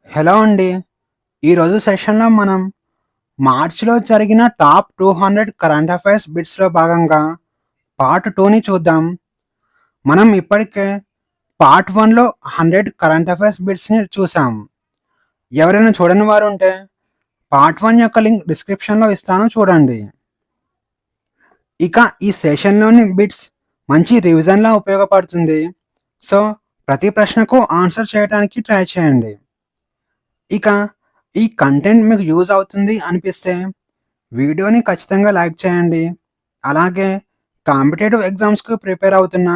Hello అండి. ఈరోజు సెషన్‌లో మనం మార్చ్‌లో జరిగిన టాప్ 200 కరెంట్ అఫైర్స్ బిట్స్‌లో భాగంగా పార్ట్ 2ని చూద్దాం. మనం ఇప్పటికే పార్ట్ 1లో 100 కరెంట్ అఫైర్స్ బిట్స్‌ని చూసాం. ఎవరైనా చూడని వారుంటే పార్ట్ 1 యొక్క లింక్ డిస్క్రిప్షన్‌లో ఇస్తాను చూడండి. ఇక ఈ సెషన్‌లోని బిట్స్ మంచి రివిజన్‌లా ఉపయోగపడుతుంది. సో, ప్రతి ప్రశ్నకు ఆన్సర్ చేయడానికి ట్రై చేయండి. ఇక ఈ కంటెంట్ మీకు యూజ్ అవుతుంది అనిపిస్తే వీడియోని ఖచ్చితంగా లైక్ చేయండి. అలాగే కాంపిటేటివ్ ఎగ్జామ్స్‌కి ప్రిపేర్ అవుతున్న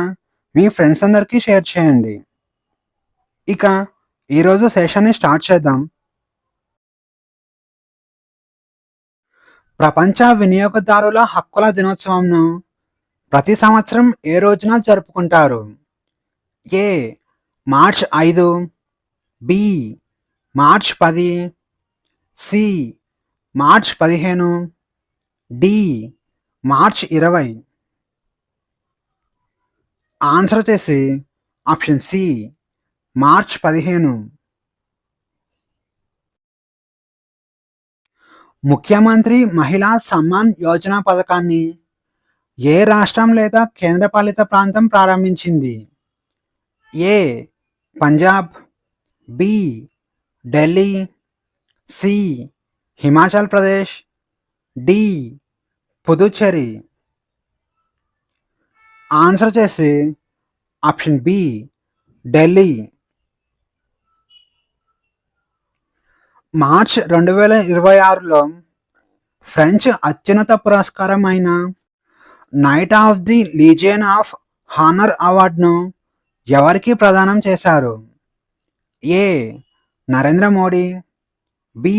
మీ ఫ్రెండ్స్ అందరికీ షేర్ చేయండి. ఇక ఈరోజు సెషన్‌ని స్టార్ట్ చేద్దాం. ప్రపంచ వినియోగదారుల హక్కుల దినోత్సవంను ప్రతి సంవత్సరం ఏ రోజున జరుపుకుంటారు? A. March 5, B. March 10, C. March 15, D. March 20. Answer వచ్చేసి ఆప్షన్ సి మార్చ్ 15. ముఖ్యమంత్రి మహిళా సమ్మాన్ యోజన పథకాన్ని ఏ రాష్ట్రం లేదా కేంద్రపాలిత ప్రాంతం ప్రారంభించింది? A. Punjab, B. Delhi, C. Himachal Pradesh, D. Puducherry. Answer వచ్చేసి ఆప్షన్ బి ఢిల్లీ. మార్చ్ 2026లో ఫ్రెంచ్ అత్యున్నత పురస్కారం అయిన Knight of the Legion of Honour అవార్డును ఎవరికి ప్రదానం చేశారు? A. Narendra Modi, B.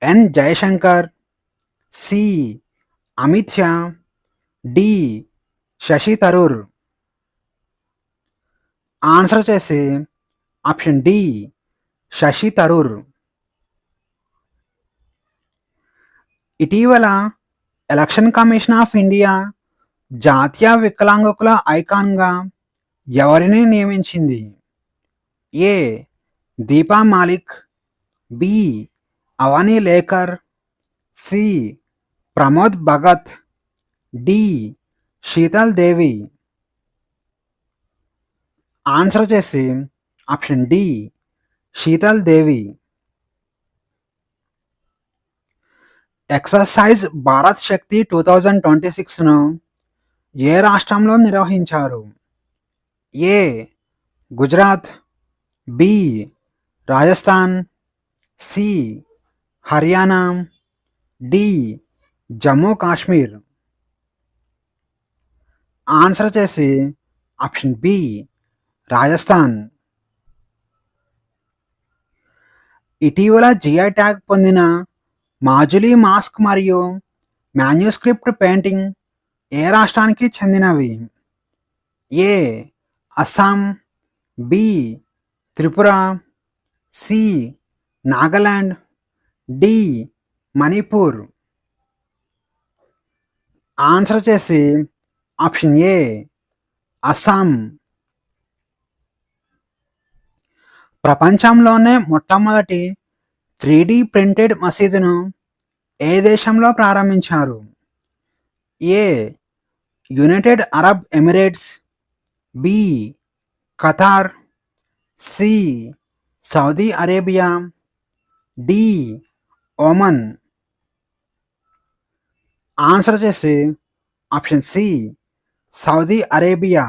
N Jaishankar, C. Amit Shah, D. Shashi Tharoor. Answer వచ్చేసి ఆప్షన్ డి శశి థరూర్. ఇటీవల ఎలక్షన్ కమిషన్ ఆఫ్ ఇండియా జాతీయ వికలాంగుల ఐకాన్గా ఎవరిని నియమించింది? A. Deepa Malik, B. Avani Lekhara, C. Pramod Bhagat, D. Sheetal Devi. Answer వచ్చేసి option D Sheetal Devi. Exercise Bharat Shakti 2026ను ఏ రాష్ట్రంలో నిర్వహించారు? A. Gujarat, B. Rajasthan, C. Haryana, D. Jammu Kashmir. Answer వచ్చేసి ఆప్షన్ బి రాజస్థాన్. ఇటీవల జిఐ ట్యాగ్ పొందిన మాజులీ మాస్క్ మరియు మాన్యుస్క్రిప్ట్ పెయింటింగ్ ఏ రాష్ట్రానికి చెందినవి? A. Assam, B. Tripura, C. Nagaland, D. Manipur. Answer వచ్చేసి ఆప్షన్ ఏ అస్సాం. ప్రపంచంలోనే మొట్టమొదటి 3D ప్రింటెడ్ మసీదును ఏ దేశంలో ప్రారంభించారు? A. United Arab Emirates, B. Qatar, C. Saudi Arabia, D. Oman. Answer వచ్చేసి option C Saudi Arabia.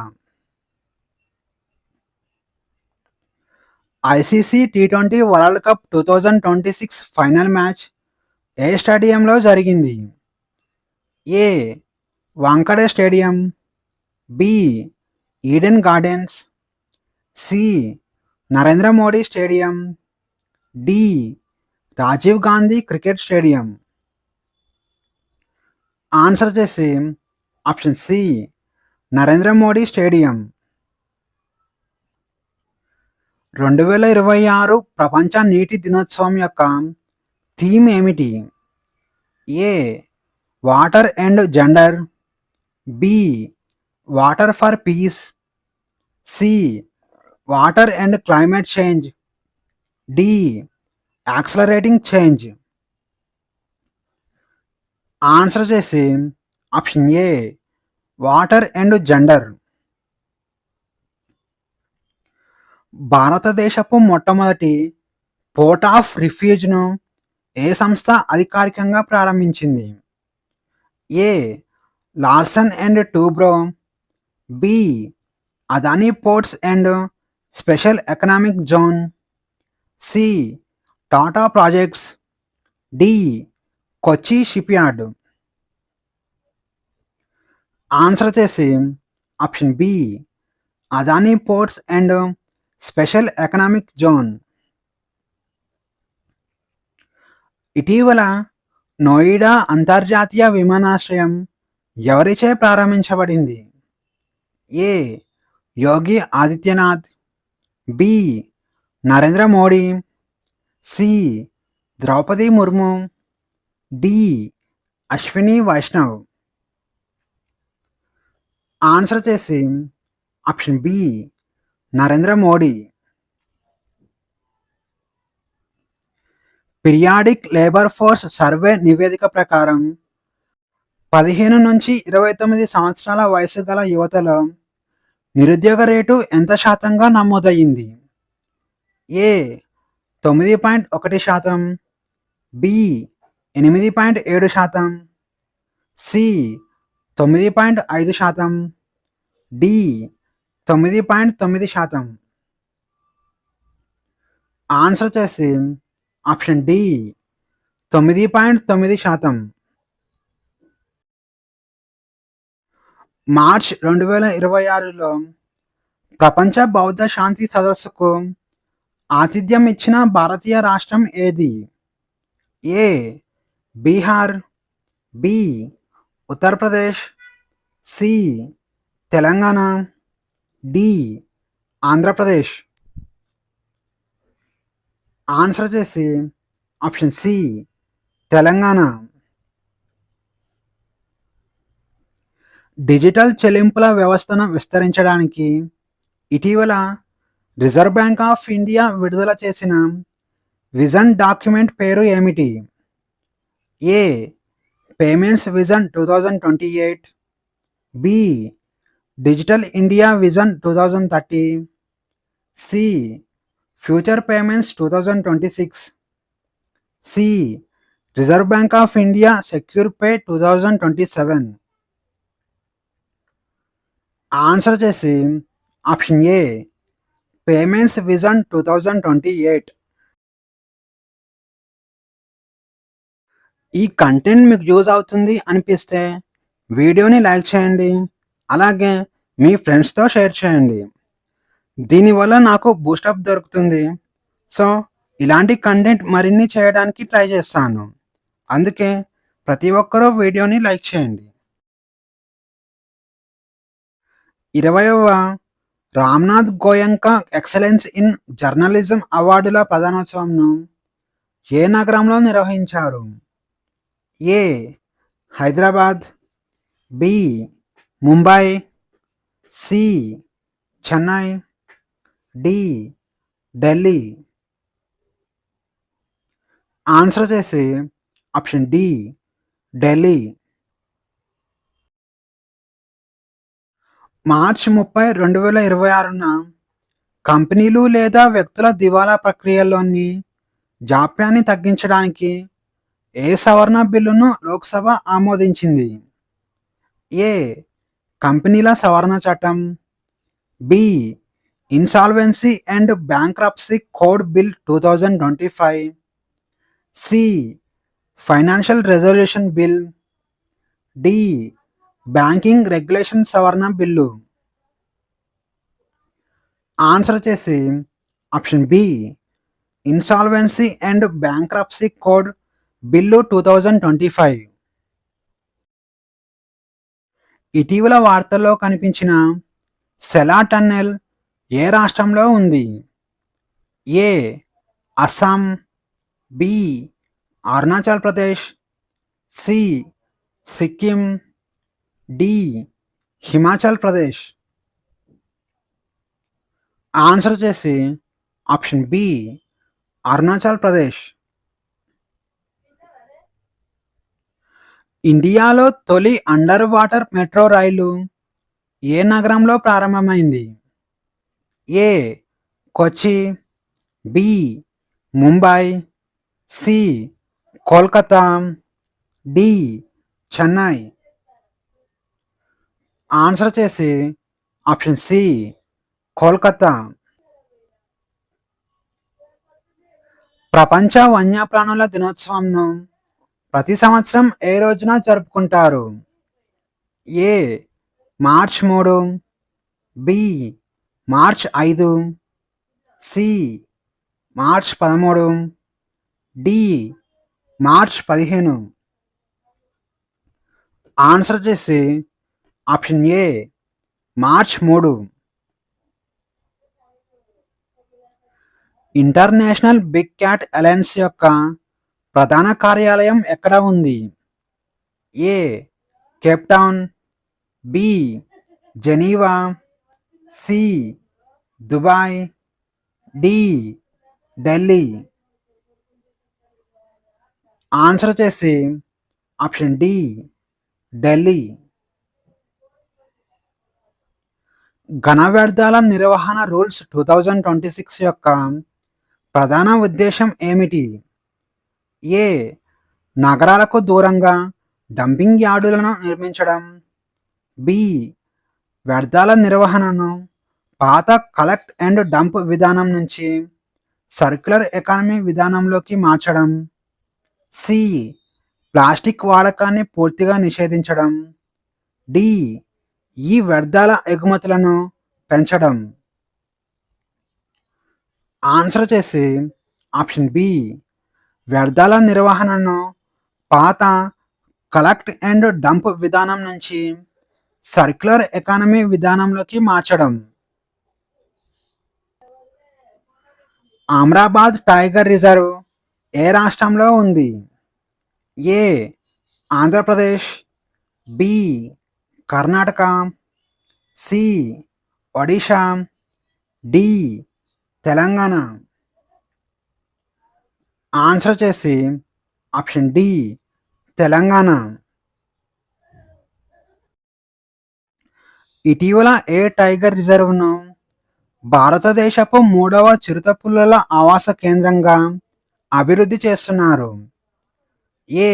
ICC టీ20 వరల్డ్ కప్ 2026 ఫైనల్ మ్యాచ్ ఏ స్టేడియంలో జరిగింది? A. Wankhede stadium, B. Eden Gardens, C. Narendra Modi stadium, D. Rajiv Gandhi cricket stadium. Answer వచ్చేసి option C Narendra Modi stadium. 2026 ప్రపంచ నీటి దినోత్సవం యొక్క థీమ్ ఏమిటి? A. Water and gender, B. Water for piece, C. Water and climate change, D accelerating change. Answer చేసి option A water and gender. భారతదేశపు మొట్టమొదటి port of రిఫ్యూజ్ను ఏ సంస్థ అధికారికంగా ప్రారంభించింది? A Larsen and Toubro, B Adani ports and special economic zone, C Tata projects, D Kochi ship yard. Answer వచ్చేసి option B Adani ports and special economic zone. ఇటీవల నోయిడా అంతర్జాతీయ విమానాశ్రయం ఎవరిచే ప్రారంభించబడింది? A Yogi Adityanath, B Narendra Modi, C Droupadi Murmu, D Ashwini Vaishnav. Answer వచ్చేసి option B Narendra Modi. Periodic labour force survey నివేదిక ప్రకారం 15 నుంచి 29 సంవత్సరాల వయసు గల యువతలో నిరుద్యోగ రేటు ఎంత శాతంగా నమోదయ్యింది? A 9.1%, B 8.7%, C 9.5%, D 9.9%. Answer వచ్చేసి ఆప్షన్ డి 9.9%. మార్చ్ 2026లో ప్రపంచ బౌద్ధ శాంతి సదస్సుకు ఆతిథ్యం ఇచ్చిన భారతీయ రాష్ట్రం ఏది? A Bihar, B Uttar Pradesh, C Telangana, D Andhra Pradesh. Answer వచ్చేసి ఆప్షన్ సి తెలంగాణ. డిజిటల్ చెల్లింపుల వ్యవస్థను విస్తరించడానికి ఇటీవల రిజర్వ్ బ్యాంక్ ఆఫ్ ఇండియా విడుదల చేసిన విజన్ డాక్యుమెంట్ పేరు ఏమిటి? A payments vision 2028, B digital India vision 2030, C future payments 2026, C Reserve bank of India secure pay 2027. Answer చేసి ఆప్షన్ ఏ పేమెంట్స్ విజన్ 2028. ఈ కంటెంట్ మీకు యూజ్ అవుతుంది అనిపిస్తే వీడియోని లైక్ చేయండి, అలాగే మీ ఫ్రెండ్స్తో షేర్ చేయండి. దీనివల్ల నాకు బూస్టప్ దొరుకుతుంది. సో ఇలాంటి కంటెంట్ మరిన్ని చేయడానికి ట్రై చేస్తాను. అందుకే ప్రతి ఒక్కరూ వీడియోని లైక్ చేయండి. 20వ Ramnath Goenka excellence in journalism అవార్డుల ప్రదానోత్సవంను ఏ నగరంలో నిర్వహించారు? A Hyderabad, B Mumbai, C Chennai, D Delhi. Answer చేసి ఆప్షన్ డి ఢిల్లీ. మార్చ్ 30, 2026న కంపెనీలు లేదా వ్యక్తుల దివాలా ప్రక్రియలోని జాప్యాన్ని తగ్గించడానికి ఏ సవరణ బిల్లును లోక్సభ ఆమోదించింది? ఏ కంపెనీల సవరణ చట్టం, B insolvency and bankruptcy code bill 2025, C financial resolution bill, D banking regulation సవరణ బిల్లు. ఆన్సర్ వచ్చేసి option B insolvency and bankruptcy code bill 2025. ఇటీవల వార్తల్లో కనిపించిన సెలా టన్నెల్ ఏ రాష్ట్రంలో ఉంది? A Assam, B Arunachal Pradesh, C Sikkim, D Himachal Pradesh. Answer వచ్చేసి ఆప్షన్ బి అరుణాచల్ ప్రదేశ్. ఇండియాలో తొలి అండర్ వాటర్ మెట్రో రైలు ఏ నగరంలో ప్రారంభమైంది? A Kochi, B Mumbai, C Kolkata, D Chennai. Answer చేసి ఆప్షన్ సి కోల్కతా. ప్రపంచ వన్యప్రాణుల దినోత్సవంను ప్రతి సంవత్సరం ఏ రోజున జరుపుకుంటారు? A March 3, B March 5, C March 13, D March 15. Answer చేసి option A March 3. International big cat alliance యొక్క ప్రధాన కార్యాలయం ఎక్కడ ఉంది? A Cape Town, B Geneva, C Dubai, D Delhi. Answer చేసి ఆప్షన్ డి ఢిల్లీ. ఘన వ్యర్థాల నిర్వహణ రూల్స్ 2026 యొక్క ప్రధాన ఉద్దేశం ఏమిటి? ఏ నగరాలకు దూరంగా డంపింగ్ యార్డులను నిర్మించడం, బి వ్యర్థాల నిర్వహణను పాత కలెక్ట్ అండ్ డంప్ విధానం నుంచి సర్క్యులర్ ఎకానమీ విధానంలోకి మార్చడం, సి ప్లాస్టిక్ వాడకాన్ని పూర్తిగా నిషేధించడం, డి ఈ వ్యర్థాల ఎగుమతులను పెంచడం. ఆన్సర్ చేసి ఆప్షన్ బి వ్యర్థాల నిర్వహణను పాత కలెక్ట్ అండ్ డంప్ విధానం నుంచి సర్క్యులర్ ఎకానమీ విధానంలోకి మార్చడం. అమరాబాద్ టైగర్ రిజర్వ్ ఏ రాష్ట్రంలో ఉంది? A Andhra Pradesh, B Karnataka, C Odisha, D Telangana. Answer చేసి ఆప్షన్ డి తెలంగాణ. ఇటీవల ఏ టైగర్ రిజర్వ్ను భారతదేశపు 3వ చిరుతపులుల ఆవాస కేంద్రంగా అభివృద్ధి చేస్తున్నారు? A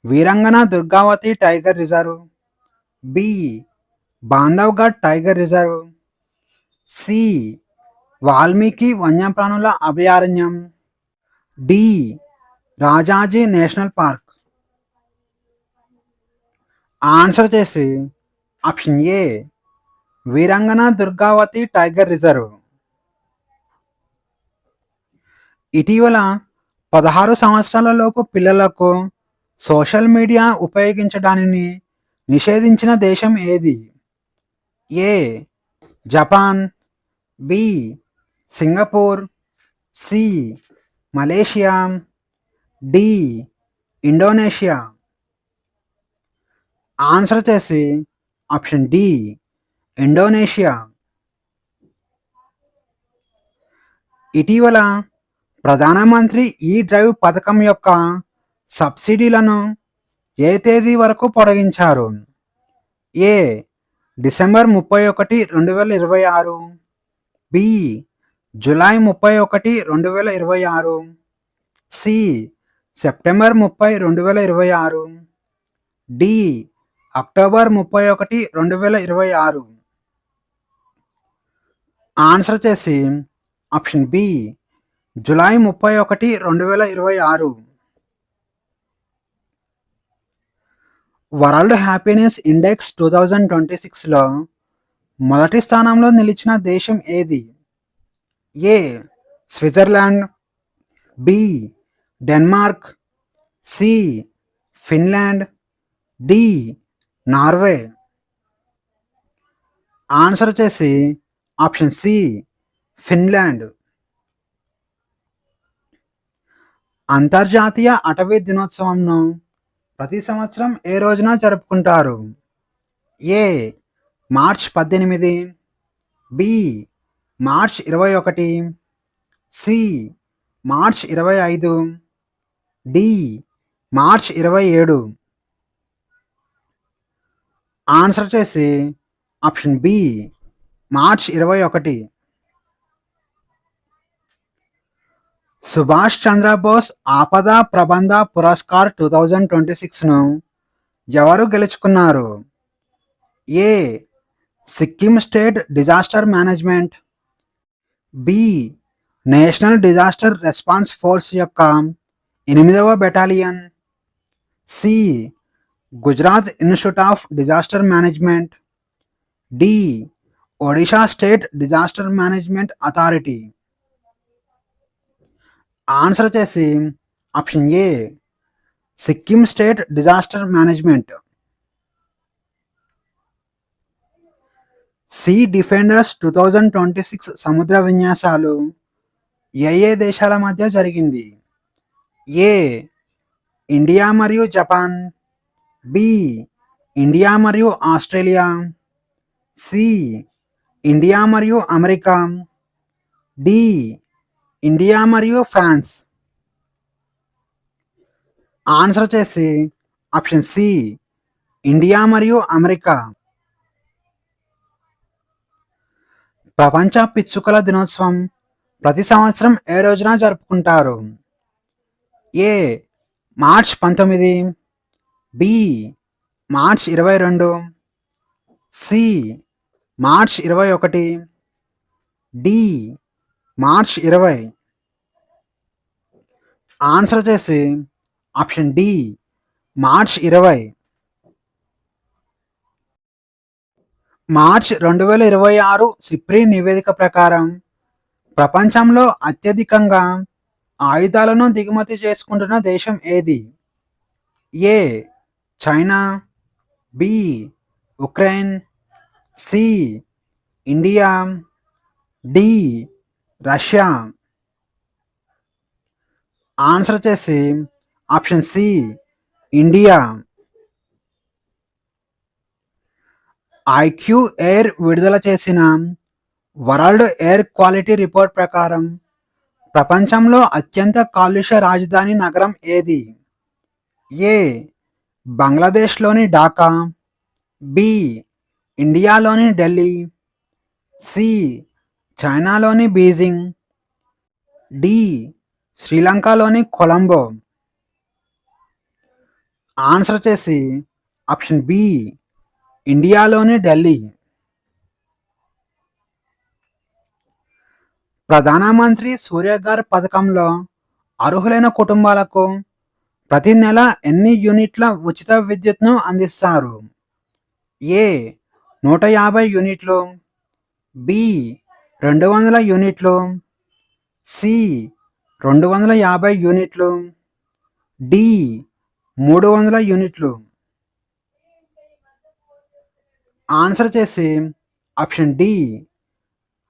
Veerangana Durgavati tiger reserve, B Bandhavgarh tiger reserve, C Valmiki వన్యప్రాణుల అభయారణ్యం, D Rajaji national park. Answer చేసి option A Veerangana Durgavati tiger reserve. ఇటీవల 16 సంవత్సరాల లోపు పిల్లలకు సోషల్ మీడియా ఉపయోగించడాన్ని నిషేధించిన దేశం ఏది? A Japan, B Singapore, C Malaysia, D Indonesia. Answer చేసి ఆప్షన్ డి ఇండోనేషియా. ఇటీవల ప్రధానమంత్రి ఈ డ్రైవ్ పథకం యొక్క సబ్సిడీలను ఏ తేదీ వరకు పొడిగించారు? A December 31, 2026, B July 31, 2026, C September 30, 2026, D October 31, 2026. Answer చేసి option B July 31, 2026. World happiness index 2026లో మొదటి స్థానంలో నిలిచిన దేశం ఏది? A Switzerland, B Denmark, C Finland, D Norway. Answer చేసి ఆప్షన్ సి ఫిన్లాండ్. అంతర్జాతీయ అటవీ దినోత్సవంను ప్రతి సంవత్సరం ఏ రోజున జరుపుకుంటారు? A March 18, B March 21, C March 25, D March 27. Answer వచ్చేసి option B March 21. Subhash Chandra Bose Aapda Prabandh Puraskar 2026ను ఎవరు గెలుచుకున్నారు? A Sikkim state disaster management, B national disaster response force యొక్క 8వ battalion, C Gujarat institute of disaster management, D Odisha state disaster management authority. Answer వచ్చేసి option A Sikkim state disaster management. Sea defenders 2026 సముద్ర విన్యాసాలు ఏ దేశాల మధ్య జరిగింది? ఏ ఇండియా మరియు జపాన్, బి ఇండియా మరియు ఆస్ట్రేలియా, సి ఇండియా మరియు అమెరికా, డి ఇండియా మరియు ఫ్రాన్స్. ఆన్సర్ వచ్చేసి ఆప్షన్ సి ఇండియా మరియు అమెరికా. ప్రపంచ పిచ్చుకల దినోత్సవం ప్రతి సంవత్సరం ఏ రోజున జరుపుకుంటారు? A March 19, B March 22, C March 21, D March 20. Answer వచ్చేసి option D March 20. March 2026 SIPRI నివేదిక ప్రకారం ప్రపంచంలో అత్యధికంగా ఆయుధాలను దిగుమతి చేసుకుంటున్న దేశం ఏది? A China, B Ukraine, C India, D Russia. Answer వచ్చేసి option C India. IQ air విడుదల చేసిన వరల్డ్ ఎయిర్ క్వాలిటీ రిపోర్ట్ ప్రకారం ప్రపంచంలో అత్యంత కాలుష్య రాజధాని నగరం ఏది? ఏ బంగ్లాదేశ్లోని ఢాకా, బి ఇండియాలోని ఢిల్లీ, సి చైనాలోని బీజింగ్, డి శ్రీలంకలోని కొలంబో. ఆన్సర్ వచ్చేసి ఆప్షన్ బి ఇండియాలోని ఢిల్లీ. ప్రధానమంత్రి సూర్యఘర్ పథకంలో అర్హులైన కుటుంబాలకు ప్రతి నెల ఎన్ని యూనిట్ల ఉచిత విద్యుత్ను అందిస్తారు? ఏ 150 యూనిట్లు, బి 200 యూనిట్లు, సి 250 యూనిట్లు, డి 300 యూనిట్లు. ఆన్సర్ చేసి ఆప్షన్ డి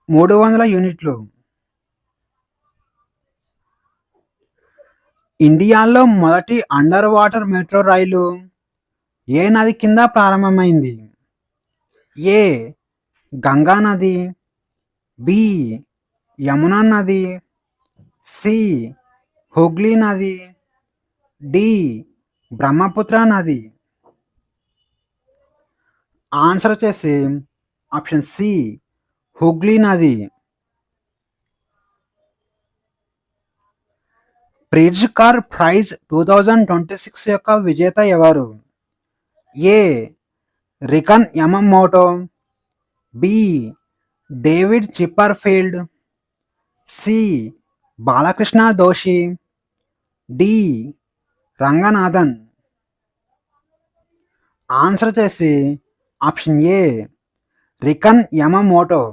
300 యూనిట్లు. ఇండియాలో మొదటి అండర్ వాటర్ మెట్రో రైలు ఏ నది కింద ప్రారంభమైంది? ఏ గంగా నది, బి యమునా నది, సి హుగ్లీ నది, డి బ్రహ్మపుత్ర నది. ఆన్సర్ వచ్చేసి ఆప్షన్ సి హుగ్లీ నది. ప్రిట్జ్కర్ ప్రైజ్ 2026 యొక్క విజేత ఎవరు? A Riken Yamamoto, B David Chipperfield, C Balkrishna Doshi, D Ranganathan. Answer చేసి option A Riken Yamamoto.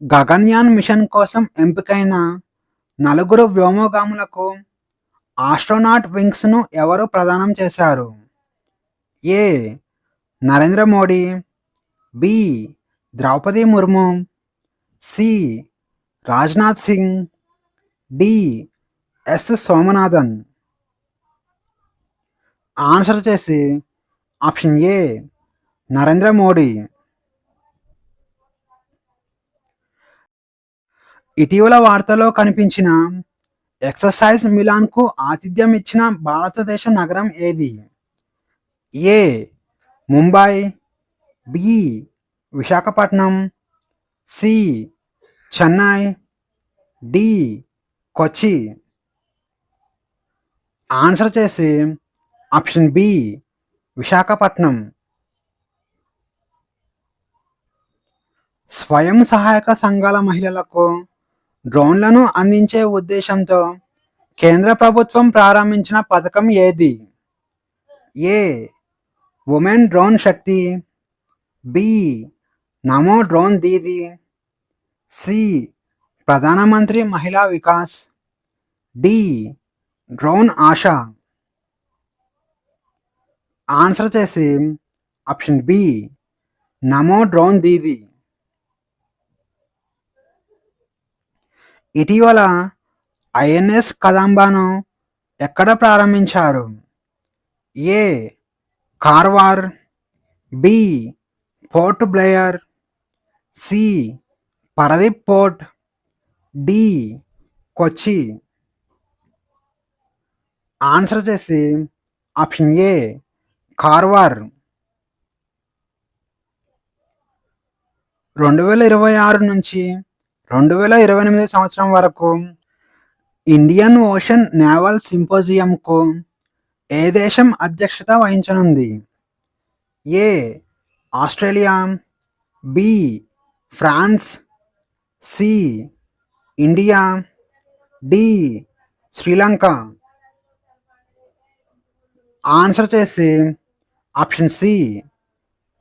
Gaganyaan mission కోసం ఎంపికైన 4 వ్యోమగాములకు ఆస్ట్రోనాట్ వింగ్స్ను ఎవరు ప్రదానం చేశారు? A Narendra Modi, B Droupadi Murmu, C Rajnath Singh, D S Somanathan. Answer చేసి ఆప్షన్ ఏ నరేంద్ర మోడీ. ఇటీవల వార్తల్లో కనిపించిన ఎక్సర్సైజ్ మిలాన్కు ఆతిథ్యం ఇచ్చిన భారతదేశ నగరం ఏది? A Mumbai, B Visakhapatnam, C Chennai, D Kochi. Answer చేసి ఆప్షన్ బి విశాఖపట్నం. స్వయం సహాయక సంఘాల మహిళలకు డ్రోన్లను అందించే ఉద్దేశంతో కేంద్ర ప్రభుత్వం ప్రారంభించిన పథకం ఏది? A women drone Shakti, B Namo drone Didi, C Pradhan Mantri Mahila Vikas, D drone Asha. Answer చేసి option B Namo drone Didi. ఇటీవల ఐఎన్ఎస్ కదంబాను ఎక్కడ ప్రారంభించారు? A Karwar, B Port Blair, C Paradip port, D Kochi. Answer చేసి ఆప్షన్ ఏ కార్వార్. 2026 నుంచి 2028 సంవత్సరం వరకు ఇండియన్ ఓషన్ నేవల్ సింపోజియంకు ఏ దేశం అధ్యక్షత వహించనుంది? A Australia, B France, C India, D Sri Lanka. Answer చేసి ఆప్షన్ సి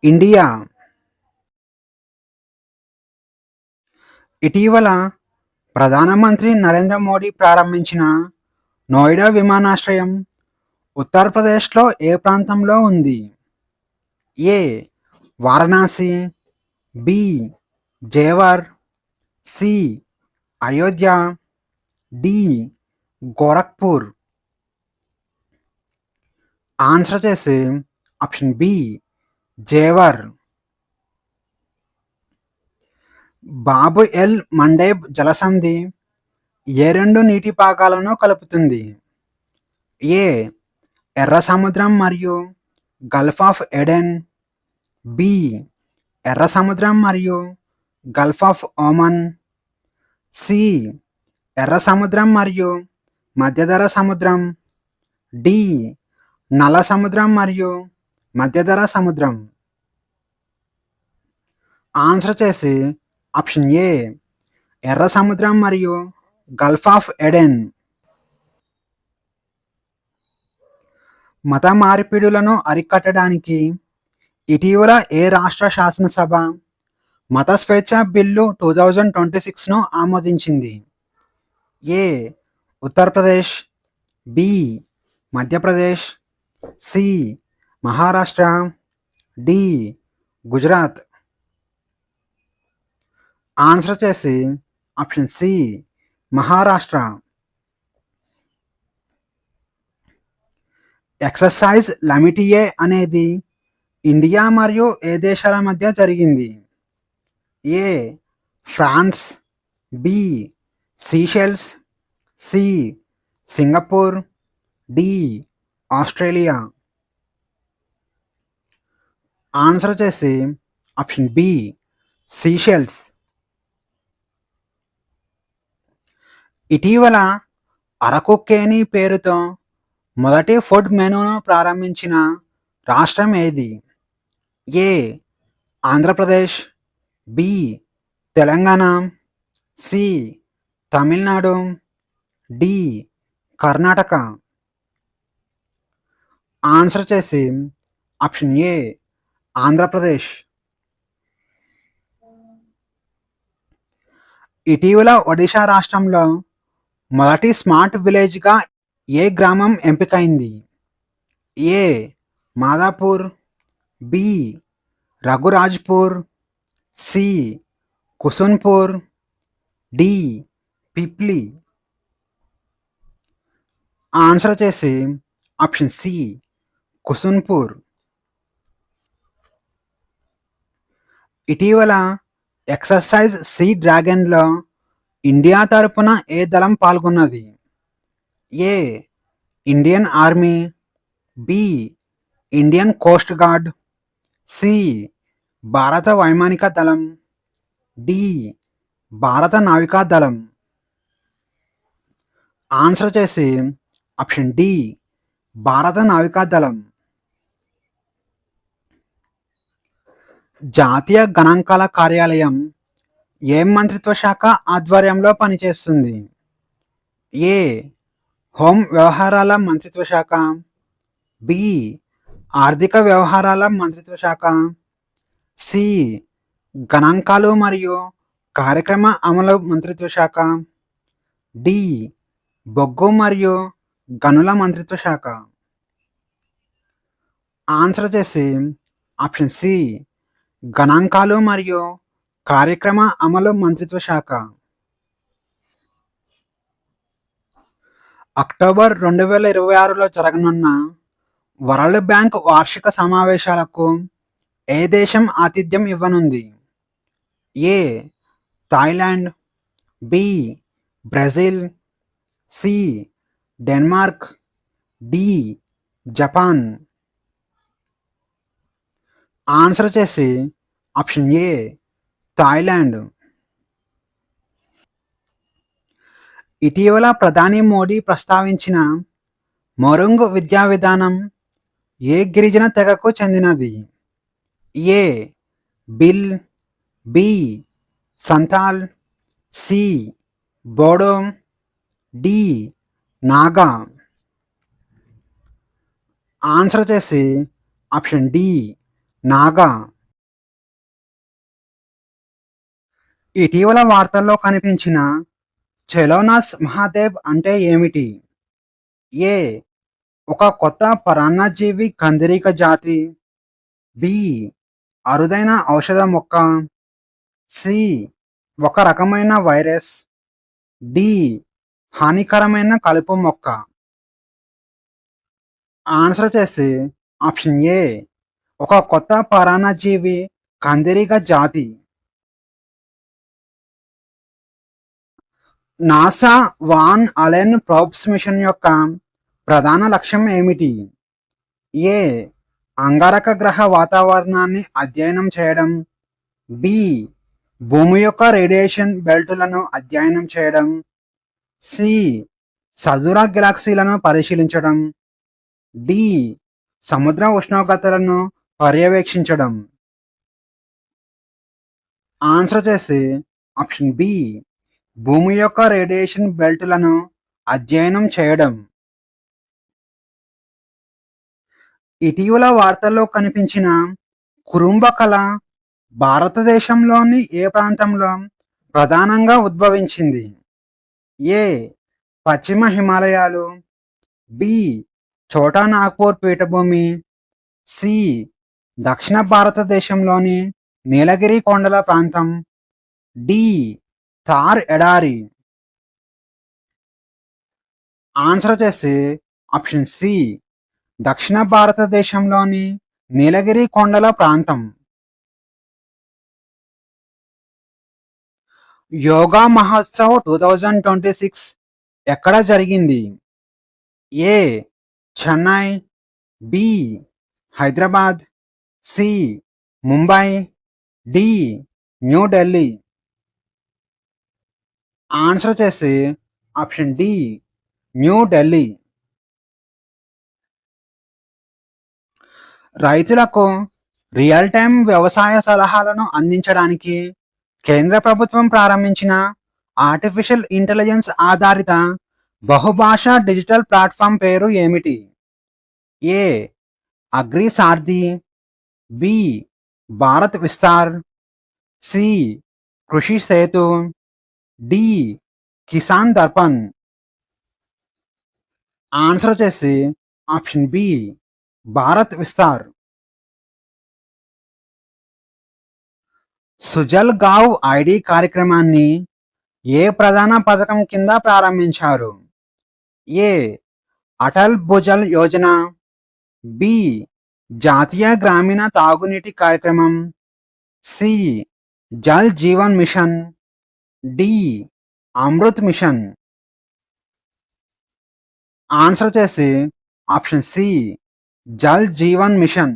ఇండియా. ఇటీవల ప్రధానమంత్రి నరేంద్ర మోడీ ప్రారంభించిన నోయిడా విమానాశ్రయం ఉత్తరప్రదేశ్లో ఏ ప్రాంతంలో ఉంది? A Varanasi, B Jewar, C Ayodhya, D Gorakhpur. Answer చేసి option B Jewar. Bab el Mandeb జలసంధి ఏ రెండు నీటి భాగాలను కలుపుతుంది? ఏ ఎర్ర సముద్రం మరియు గల్ఫ్ ఆఫ్ ఎడెన్, బి ఎర్ర సముద్రం మరియు గల్ఫ్ ఆఫ్ ఓమన్, సి ఎర్ర సముద్రం మరియు మధ్యధరా సముద్రం, డి నల్ల సముద్రం మరియు మధ్యధరా సముద్రం. ఆన్సర్ చేసి ఆప్షన్ ఏ ఎర్ర సముద్రం మరియు గల్ఫ్ ఆఫ్ ఎడెన్. మత మార్పిడులను అరికట్టడానికి ఇటీవల ఏ రాష్ట్ర శాసనసభ మత స్వేచ్ఛ బిల్లు 2026ను ఆమోదించింది? A Uttar Pradesh, B Madhya Pradesh, C Maharashtra, D Gujarat. Answer చేసి option C Maharashtra. Exercise Lamitiye అనేది ఇండియా మరియు ఏ దేశాల మధ్య జరిగింది? A France, B Seychelles, C Singapore, D Australia. Answer చేసి ఆప్షన్ బి సీషెల్స్. ఇటీవల అరకు కేని పేరుతో మొదటి ఫుడ్ మెనూను ప్రారంభించిన రాష్ట్రం ఏది? A Andhra Pradesh, B Telangana, C Tamil Nadu, D Karnataka. Answer చేసి ఆప్షన్ ఏ ఆంధ్రప్రదేశ్. ఇటీవల ఒడిశా రాష్ట్రంలో మొదటి స్మార్ట్ విలేజ్గా ఏ గ్రామం ఎంపికైంది? A Madapur, B Raghurajpur, C Kusunpur, D Pipli. Answer చేసి ఆప్షన్ సి కుసున్పూర్. ఇటీవల ఎక్సర్సైజ్ సీ డ్రాగన్లో ఇండియా తరపున ఏ దళం పాల్గొన్నది? A Indian army, B Indian coast guard, C భారత వైమానిక దళం, డి భారత నావికా దళం. ఆన్సర్ వచ్చేసి ఆప్షన్ డి భారత నావికా దళం. జాతీయ గణాంకాల కార్యాలయం ఏ మంత్రిత్వ శాఖ ఆధ్వర్యంలో పనిచేస్తుంది? ఏ హోం వ్యవహారాల మంత్రిత్వ శాఖ, బి ఆర్థిక వ్యవహారాల మంత్రిత్వ శాఖ, సి గణాంకాలు మరియు కార్యక్రమ అమలు మంత్రిత్వ శాఖ, డి బొగ్గు మరియు గనుల మంత్రిత్వ శాఖ. ఆన్సర్ వచ్చేసి ఆప్షన్ సి గణాంకాలు మరియు కార్యక్రమ అమలు మంత్రిత్వ శాఖ. అక్టోబర్ 2026లో జరగనున్న వరల్డ్ బ్యాంక్ వార్షిక సమావేశాలకు ఏ దేశం ఆతిథ్యం ఇవ్వనుంది? A Thailand, B Brazil, C Denmark, D Japan. Answer వచ్చేసి ఆప్షన్ ఏ థాయిలాండ్. ఇటీవల ప్రధాని మోడీ ప్రస్తావించిన మొరుంగ్ విద్యా విధానం ఏ గిరిజన తెగకు చెందినది? A Bhil, B Santal, C Bodo, D Naga. Answer వచ్చేసి ఆప్షన్ డి నాగా. ఇటీవల వార్తల్లో కనిపించిన చెలోనస్ మహాదేవ్ అంటే ఏమిటి? ఏ ఒక కొత్త పరాన్నజీవి కందిరీక జాతి, బి అరుదైన ఔషధ మొక్క, సి ఒక రకమైన వైరస్, డి హానికరమైన కలుపు మొక్క. ఆన్సర్ వచ్చేసి ఆప్షన్ ఏ ఒక కొత్త పరాన్నజీవి కందిరీక జాతి. NASA Van Allen Probes mission యొక్క ప్రధాన లక్ష్యం ఏమిటి? ఏ అంగారక గ్రహ వాతావరణాన్ని అధ్యయనం చేయడం, బి భూమి యొక్క రేడియేషన్ బెల్టులను అధ్యయనం చేయడం, సి సజుర గెలాక్సీలను పరిశీలించడం, డి సముద్ర ఉష్ణోగ్రతలను పర్యవేక్షించడం. ఆన్సర్ వచ్చేసి ఆప్షన్ బి భూమి యొక్క రేడియేషన్ బెల్టులను అధ్యయనం చేయడం. ఇటీవల వార్తల్లో కనిపించిన కురుంబ కళ భారతదేశంలోని ఏ ప్రాంతంలో ప్రధానంగా ఉద్భవించింది? ఏ పశ్చిమ హిమాలయాలు, బి ఛోటా నాగ్పూర్ పీఠభూమి, సి దక్షిణ భారతదేశంలోని నీలగిరి కొండల ప్రాంతం, డి థార్ ఎడారి. ఆన్సర్ వచ్చేసి ఆప్షన్ సి దక్షిణ భారతదేశంలోని నీలగిరి కొండల ప్రాంతం. యోగా మహోత్సవ్ 2026 ఎక్కడ జరిగింది? A Chennai, B Hyderabad, C Mumbai, D New Delhi. Answer వచ్చేసి ఆప్షన్ డి న్యూఢిల్లీ. రైతులకు రియల్ టైం వ్యవసాయ సలహాలను అందించడానికి కేంద్ర ప్రభుత్వం ప్రారంభించిన ఆర్టిఫిషియల్ ఇంటెలిజెన్స్ ఆధారిత బహుభాషా డిజిటల్ ప్లాట్ఫామ్ పేరు ఏమిటి? A agri Sarathi, B Bharat Vistaar, C Krishi Setu, D Kisan Darpan. Answer వచ్చేసి option B Bharat Vistaar. Sujal Gaon ID కార్యక్రమాన్ని ఏ ప్రధాన పథకం కింద ప్రారంభించారు? ఏ అటల్ భుజల్ యోజన, బి జాతీయ గ్రామీణ తాగునీటి కార్యక్రమం, C Jal Jeevan mission, D Amrut mission. Answer వచ్చేసి option C Jal Jeevan mission.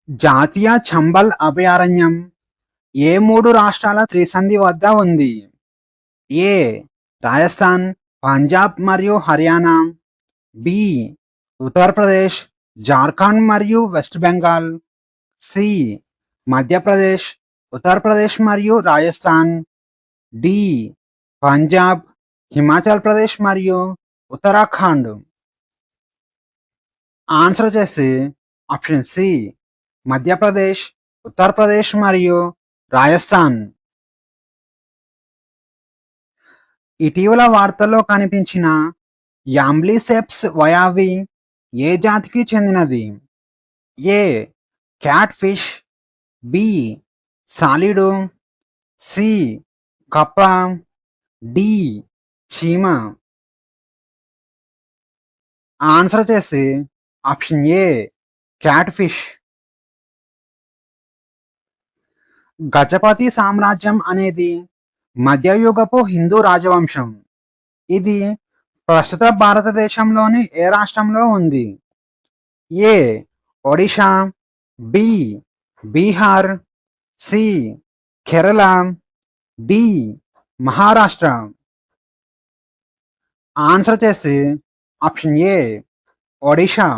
జాతీయ చంబల్ అభయారణ్యం ఏ 3 రాష్ట్రాల త్రిసంధి వద్ద ఉంది? ఏ రాజస్థాన్, పంజాబ్ మరియు హర్యానా, బి ఉత్తరప్రదేశ్, జార్ఖండ్ మరియు వెస్ట్ బెంగాల్, సి మధ్యప్రదేశ్, ఉత్తరప్రదేశ్ మరియు రాజస్థాన్, డి పంజాబ్, హిమాచల్ ప్రదేశ్ మరియు ఉత్తరాఖండ్. ఆన్సర్ వచ్చేసి ఆప్షన్ సి మధ్యప్రదేశ్, ఉత్తరప్రదేశ్ మరియు రాజస్థాన్. ఇటీవల వార్తల్లో కనిపించిన యాంబ్లిసెప్స్ వయావి ఏ జాతికి చెందినది? ఏ క్యాట్ ఫిష్, బి సాలిడు, సి కప్ప, డి చీమ. ఆన్సర్ వచ్చేసి option A catfish. Gajapati సామ్రాజ్యం అనేది మధ్యయుగపు హిందూ రాజవంశం. ఇది ప్రస్తుత భారతదేశంలోని ఏ రాష్ట్రంలో ఉంది? A Odisha, B Bihar, C Kerala, D Maharashtra. Answer వచ్చేసి ఆప్షన్ ఏ ఒడిషా.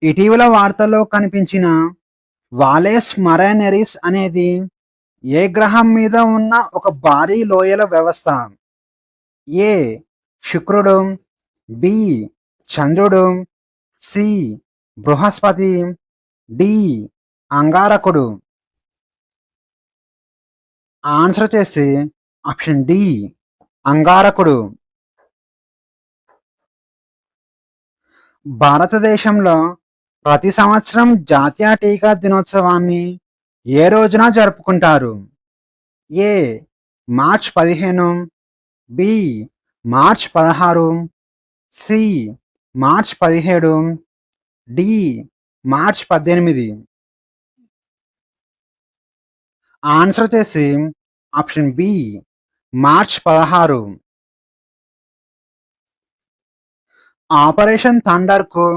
ఇటీవల వార్తల్లో కనిపించిన వాలేస్ మరైనెరిస్ అనేది ఏ గ్రహం మీద ఉన్న ఒక భారీ లోయల వ్యవస్థ? ఏ శుక్రుడు, బి చంద్రుడు, సి బృహస్పతి, డి అంగారకుడు. ఆన్సర్ వచ్చేసి ఆప్షన్ డి అంగారకుడు. భారతదేశంలో ప్రతి సంవత్సరం జాతీయ టీకా దినోత్సవాన్ని ఏ రోజున జరుపుకుంటారు? A March 15, B March 16, C March 17, D March 18. Answer వచ్చేసి option B March 16. Operation thunder కు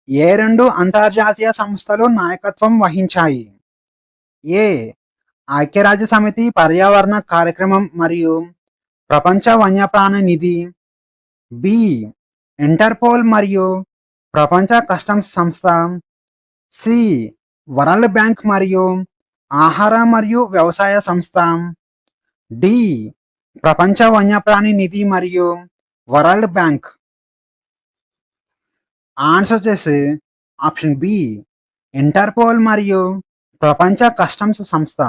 ఏ 2 అంతర్జాతీయ సంస్థలు నాయకత్వం వహించాయి? ఏ ఐక్యరాజ్య సమితి పర్యావరణ కార్యక్రమం మరియు ప్రపంచ వన్యప్రాణి నిధి, బి ఇంటర్పోల్ మరియు ప్రపంచ కస్టమ్స్ సంస్థ, సి వరల్డ్ బ్యాంక్ మరియు ఆహార మరియు వ్యవసాయ సంస్థ, డి ప్రపంచ వన్యప్రాణి నిధి మరియు వరల్డ్ బ్యాంక్. ఆన్సర్ వచ్చేసి ఆప్షన్ బి ఇంటర్పోల్ మరియు ప్రపంచ కస్టమ్స్ సంస్థ.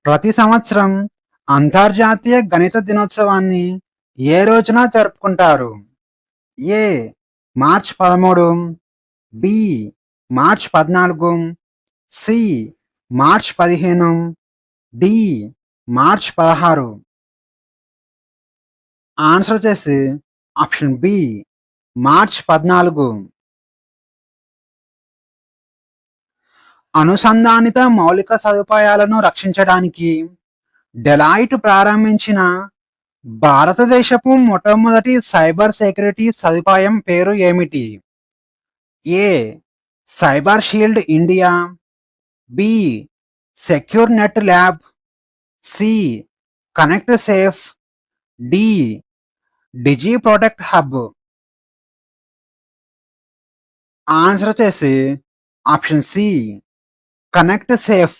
ప్రతి సంవత్సరం అంతర్జాతీయ గణిత దినోత్సవాన్ని ఏ రోజున జరుపుకుంటారు? A March 13, B March 14, C March 15, D March 16. Answer వచ్చేసి ఆప్షన్ బి మార్చ్ 14. అనుసంధానిత మౌలిక సదుపాయాలను రక్షించడానికి డెలాయిట్ ప్రారంభించిన భారతదేశపు మొట్టమొదటి సైబర్ సెక్యూరిటీ సదుపాయం పేరు ఏమిటి? A cyber shield India, B secure net lab, C connect safe, D digi protect hub. Answer వచ్చేసి option C connect safe.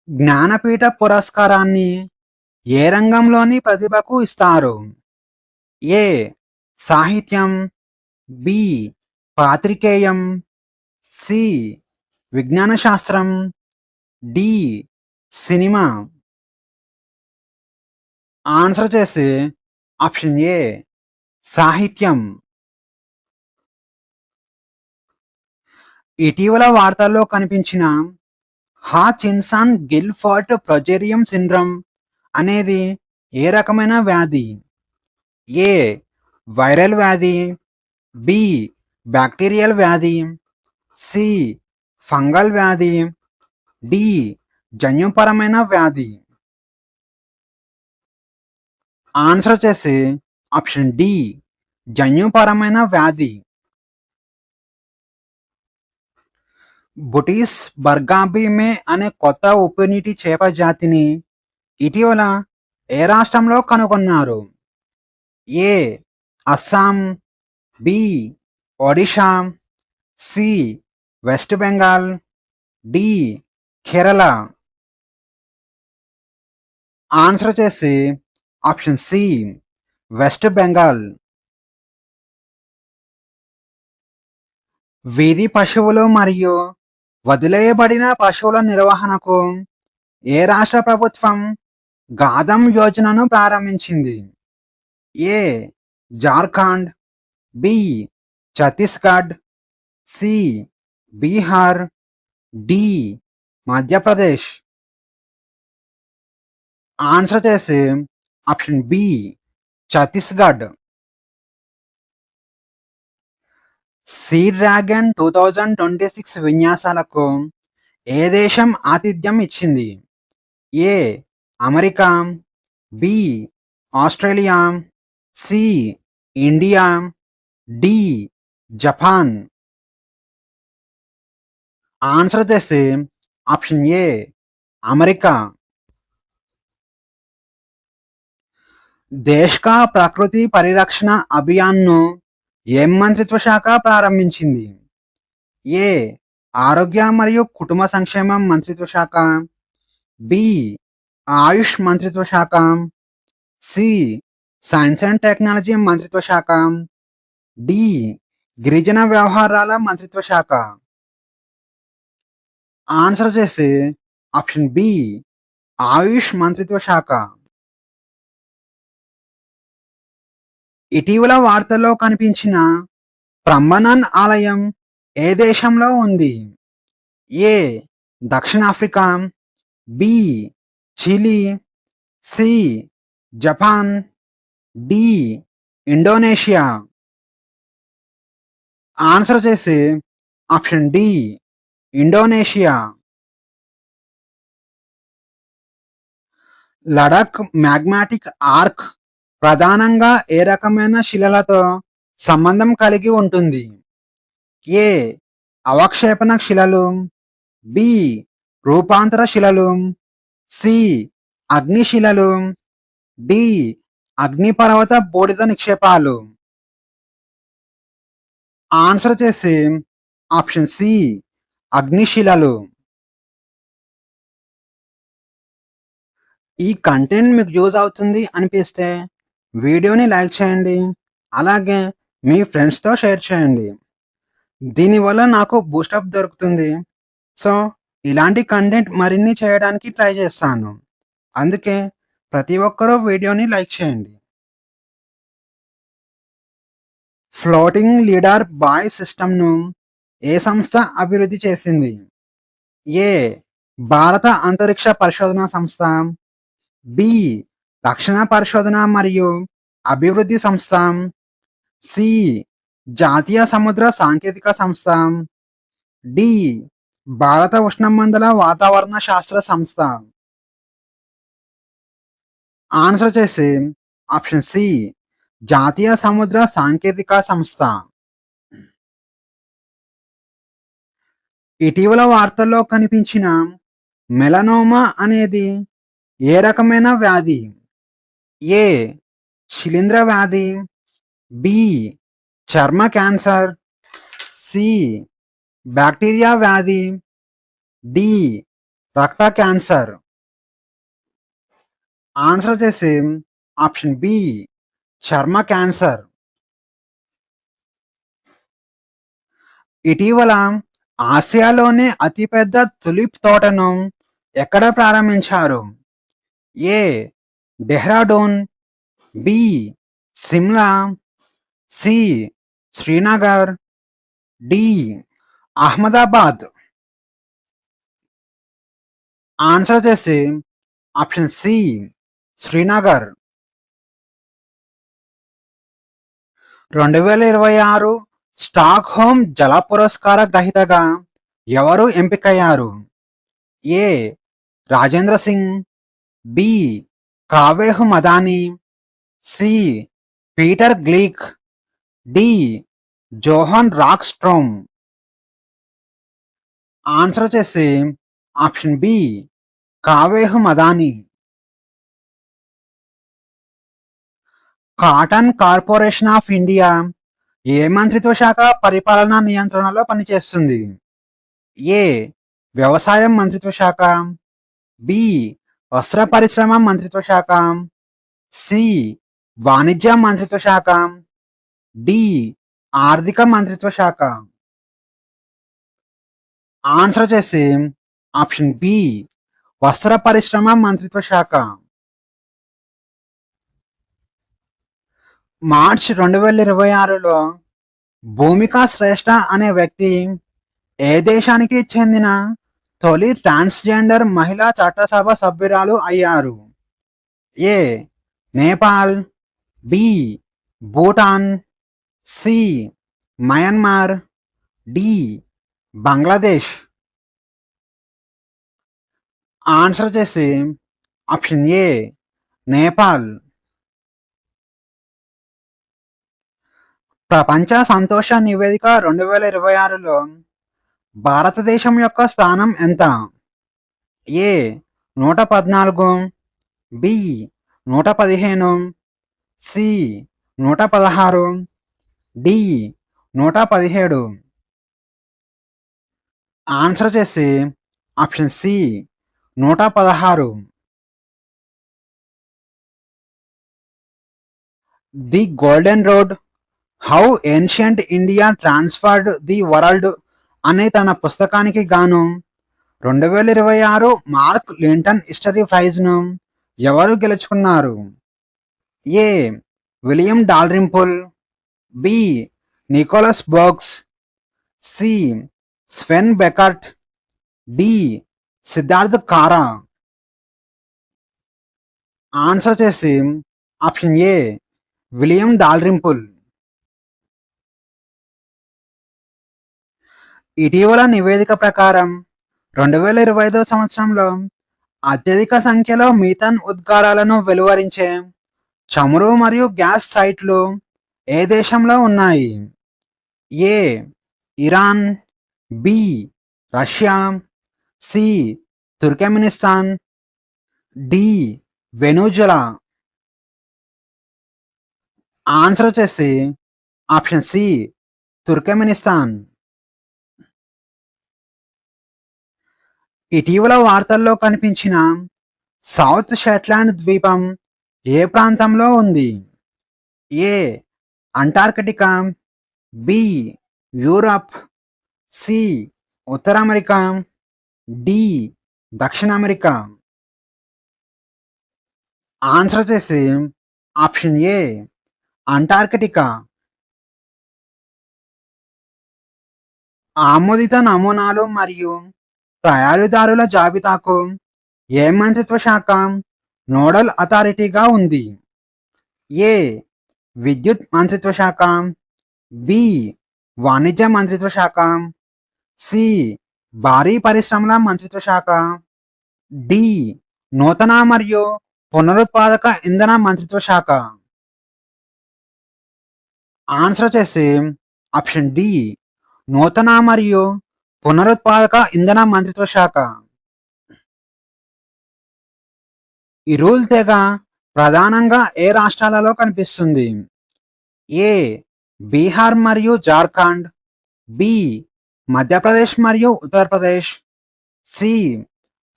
Jnanpith పురస్కారాన్ని ఏ రంగంలోని ప్రతిభకు ఇస్తారు? ఏ సాహిత్యం, బి పాత్రికేయం, సి విజ్ఞాన శాస్త్రం, డి సినిమా. ఆన్సర్ వచ్చేసి ఆప్షన్ ఏ సాహిత్యం. ఇటీవల వార్తల్లో కనిపించిన హాచిన్సన్ గిల్ఫర్ట్ ప్రొజెరియం సిండ్రోమ్ అనేది ఏ రకమైన వ్యాధి? ఏ వైరల్ వ్యాధి, బి బ్యాక్టీరియల్ వ్యాధి, సి ఫంగల్ వ్యాధి, డి జన్యుపరమైన వ్యాధి. ఆన్సర్ వచ్చేసి ఆప్షన్ డి జన్యుపరమైన వ్యాధి. బుటీస్ బర్గాబిమే అనే కొత్త ఉప్పునీటి చేప జాతిని ఇటీవల ఏ రాష్ట్రంలో కనుగొన్నారు? A Assam, B Odisha, C West Bengal, D Kerala. Answer వచ్చేసి ఆప్షన్ సి వెస్ట్ బెంగాల్. వీధి పశువులు మరియు వదిలేయబడిన పశువుల నిర్వహణకు ఏ రాష్ట్ర ప్రభుత్వం గాదం యోజనను ప్రారంభించింది? A Jharkhand, B Chhattisgarh, C Bihar, D Madhya Pradesh. Answer చేసి option B Chhattisgarh. Sea dragon 2026 విన్యాసాలకు ఏ దేశం ఆతిథ్యం ఇచ్చింది? A America, B Australia, C India, D Japan. Answer వచ్చేసి option A America. Desh ka Prakriti పరిరక్షణ అభియాన్ను ఏం మంత్రిత్వ శాఖ ప్రారంభించింది? ఏ ఆరోగ్య మరియు కుటుంబ సంక్షేమం మంత్రిత్వ శాఖ, బి ఆయుష్ మంత్రిత్వ శాఖ, సి సైన్స్ అండ్ టెక్నాలజీ మంత్రిత్వ శాఖ, డి గిరిజన వ్యవహారాల మంత్రిత్వ శాఖ. ఆన్సర్ చేసి ఆప్షన్ బి ఆయుష్ మంత్రిత్వ శాఖ. ఇటీవల వార్తల్లో కనిపించిన ప్రంబనన్ ఆలయం ఏ దేశంలో ఉంది? ఏ దక్షిణాఫ్రికా, B Chile, C Japan, D Indonesia. Answer చేసి option D Indonesia. Ladakh magmatic arc ప్రధానంగా ఏ రకమైన శిలలతో సంబంధం కలిగి ఉంటుంది? ఏ అవక్షేపణ శిలలు, బి రూపాంతర శిలలు, సి అగ్నిశిలలు, డి అగ్నిపర్వత బూడిద నిక్షేపాలు. ఆన్సర్ చేసి ఆప్షన్ సి అగ్నిశిలలు. ఈ కంటెంట్ మీకు యూజ్ అవుతుంది అనిపిస్తే వీడియోని లైక్ చేయండి, అలాగే మీ ఫ్రెండ్స్తో షేర్ చేయండి. దీనివల్ల నాకు బూస్టప్ దొరుకుతుంది. సో ఇలాంటి కంటెంట్ మరిన్ని చేయడానికి ట్రై చేస్తాను. అందుకే ప్రతి ఒక్కరూ వీడియోని లైక్ చేయండి. ఫ్లోటింగ్ లీడర్ బాయ్ సిస్టమ్ను ఏ సంస్థ అభివృద్ధి చేసింది? ఏ భారత అంతరిక్ష పరిశోధన సంస్థ, బి రక్షణ పరిశోధన మరియు అభివృద్ధి సంస్థ, సి జాతీయ సముద్ర సాంకేతిక సంస్థ, డి భారత ఉష్ణమండల వాతావరణ శాస్త్ర సంస్థ. ఆన్సర్ చేసి ఆప్షన్ సి జాతీయ సముద్ర సాంకేతిక సంస్థ. ఇటీవల వార్తల్లో కనిపించిన మెలనోమా అనేది ఏ రకమైన వ్యాధి? ఏ శిలీంధ్ర వ్యాధి, బి చర్మ క్యాన్సర్, సి బ్యాక్టీరియా వ్యాధి, డి రక్త క్యాన్సర్. ఆన్సర్ చేసి ఆప్షన్ బి చర్మ క్యాన్సర్. ఇటీవల ఆసియాలోనే అతిపెద్ద తులిప్ తోటను ఎక్కడ ప్రారంభించారు? A Dehradun, B Shimla, C Srinagar, D Ahmedabad. Answer చేసి option C Srinagar. 2026 Stockholm జల పురస్కార గ్రహీతగా ఎవరు ఎంపికయ్యారు? A Rajendra Singh, B Kaveh Madani, C Peter Gleick, D Johan Rockstrom. Answer వచ్చేసి option B Kaveh Madani. Cotton corporation of India ఏ మంత్రిత్వ శాఖ పరిపాలనా నియంత్రణలో పనిచేస్తుంది? ఏ వ్యవసాయం మంత్రిత్వ శాఖ, బి వస్త్ర పరిశ్రమ మంత్రిత్వ శాఖ, సి వాణిజ్య మంత్రిత్వ శాఖ, డి ఆర్థిక మంత్రిత్వ శాఖ. ఆన్సర్ వచ్చేసి ఆప్షన్ బి వస్త్ర పరిశ్రమ మంత్రిత్వ శాఖ. మార్చ్ 2026లో భూమికా శ్రేష్ఠ అనే వ్యక్తి ఏ దేశానికి చెందిన తొలి ట్రాన్స్జెండర్ మహిళా చట్టసభ సభ్యురాలు అయ్యారు? A Nepal, B Bhutan, C Myanmar, D Bangladesh. Answer వచ్చేసి ఆప్షన్ ఏ నేపాల్. ప్రపంచ సంతోష నివేదిక 2026లో భారతదేశం యొక్క స్థానం ఎంత? A 114, B 115, C 116, D 117. Answer వచ్చేసి option C 116. The golden road, how ancient India transformed the world అనే తన పుస్తకానికి గాను 2026 మార్క్ లింటన్ హిస్టరీ ప్రైజ్ను ఎవరు గెలుచుకున్నారు? A William Dalrymple, B Nicholas Boakes, C Sven Beckert, D Siddharth Kara. Answer చేసి ఆప్షన్ ఏ William డాల్రింపుల్. ఇటీవల నివేదిక ప్రకారం 2025 సంవత్సరంలో అత్యధిక సంఖ్యలో మీథాన్ ఉద్గారాలను వెలువరించే చమురు మరియు గ్యాస్ సైట్లు ఏ దేశంలో ఉన్నాయి? A Iran, B Russia, C Turkmenistan, D Venezuela. Answer వచ్చేసి ఆప్షన్ సి తుర్కెమినిస్తాన్. ఇటీవల వార్తల్లో కనిపించిన సౌత్ షెట్లాండ్ ద్వీపం ఏ ప్రాంతంలో ఉంది? A Antarctica, B Europe, C ఉత్తర అమెరికా, డి దక్షిణ అమెరికా. ఆన్సర్ వచ్చేసి ఆప్షన్ ఏ అంటార్కిటికా. ఆమోదిత నమూనాలు మరియు తయారీదారుల జాబితాకు ఏ మంత్రిత్వ శాఖ నోడల్ అథారిటీగా ఉంది? ఏ విద్యుత్ మంత్రిత్వ శాఖ, బి వాణిజ్య మంత్రిత్వ శాఖ, సి భారీ పరిశ్రమల మంత్రిత్వ శాఖ, డి నూతన మరియు పునరుత్పాదక ఇంధన మంత్రిత్వ శాఖ. ఆన్సర్ వచ్చేసి ఆప్షన్ డి నూతన మరియు పునరుత్పాదక ఇంధన మంత్రిత్వ శాఖ. ఈ రూల్ తెగ ప్రధానంగా ఏ రాష్ట్రాలలో కనిపిస్తుంది? ఏ బీహార్ మరియు జార్ఖండ్, బి మధ్యప్రదేశ్ మరియు ఉత్తరప్రదేశ్, సి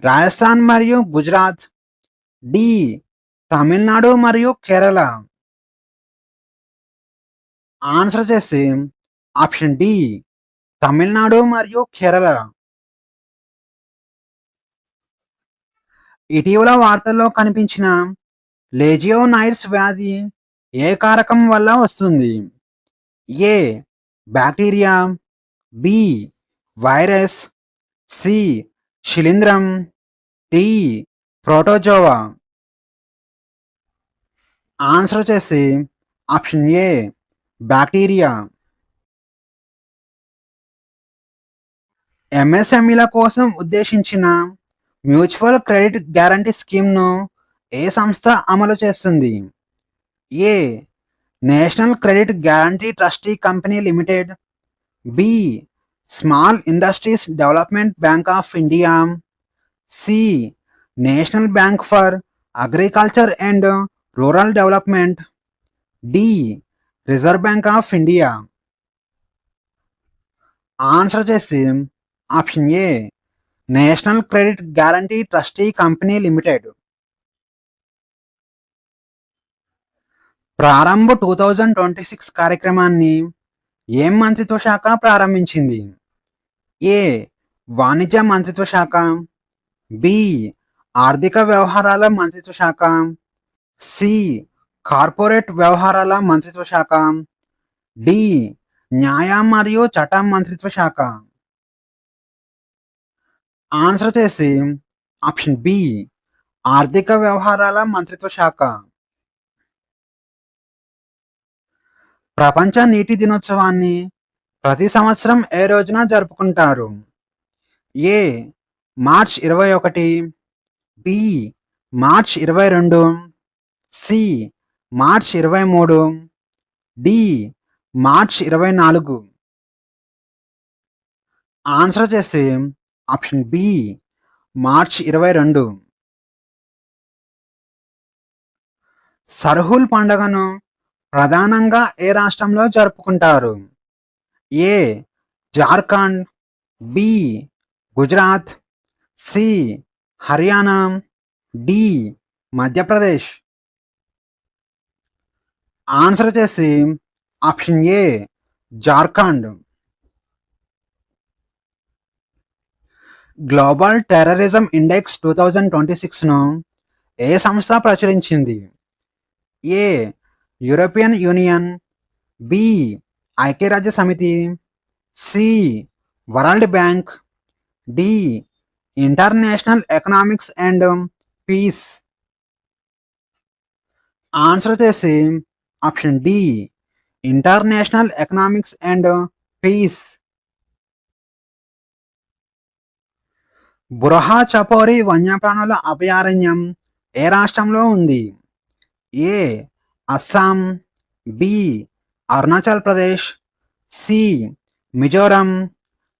రాజస్థాన్ మరియు గుజరాత్, డి తమిళనాడు మరియు కేరళ. ఆన్సర్ వచ్చేసి ఆప్షన్ డి తమిళనాడు మరియు కేరళ. ఇటీవల వార్తల్లో కనిపించిన లెజియోనైడ్స్ వ్యాధి ఏ కారకం వల్ల వస్తుంది? A bacteria, B virus, C శిలీంధ్రం, డి ప్రోటోజోవా. ఆన్సర్ వచ్చేసి ఆప్షన్ ఏ బ్యాక్టీరియా. ఎంఎస్ఎంఈల కోసం ఉద్దేశించిన మ్యూచువల్ క్రెడిట్ గ్యారంటీ స్కీమ్ను ఏ సంస్థ అమలు చేస్తుంది? A national credit guarantee trustee company limited, B small industries development bank of India, C national bank for agriculture and rural development, D reserve bank of India. Answer వచ్చేసి option A national credit guarantee trustee company limited. ప్రారంభ 2026 కార్యక్రమాన్ని ఏం మంత్రిత్వ శాఖ ప్రారంభించింది? ఏ వాణిజ్య మంత్రిత్వ శాఖ, బి ఆర్థిక వ్యవహారాల మంత్రిత్వ శాఖ, సి కార్పొరేట్ వ్యవహారాల మంత్రిత్వ శాఖ, డి న్యాయ మరియు చట్టం మంత్రిత్వ శాఖ. ఆన్సర్ వచ్చేసి ఆప్షన్ బి ఆర్థిక వ్యవహారాల మంత్రిత్వ శాఖ. ప్రపంచ నీటి దినోత్సవాన్ని ప్రతి సంవత్సరం ఏ రోజున జరుపుకుంటారు? A March 21, B March 22, C March 23, D March 24. Answer వచ్చేసి ఆప్షన్ బి మార్చ్ 22. సర్హుల్ పండుగను ప్రధానంగా ఏ రాష్ట్రంలో జరుపుకుంటారు? A Jharkhand, B Gujarat, C Haryana, D Madhya Pradesh. Answer వచ్చేసి option A Jharkhand. Global terrorism index 2026ను ఏ సంస్థ ప్రచురించింది? ఏ యూరోపియన్ యూనియన్, బి ఐక్యరాజ్య సమితి, C world bank, D international economics and peace. Answer వచ్చేసి option D international economics and piece. బురహా Chapori వన్యప్రాణుల అభయారణ్యం ఏ రాష్ట్రంలో ఉంది? A Assam, B Arunachal Pradesh, C Mizoram,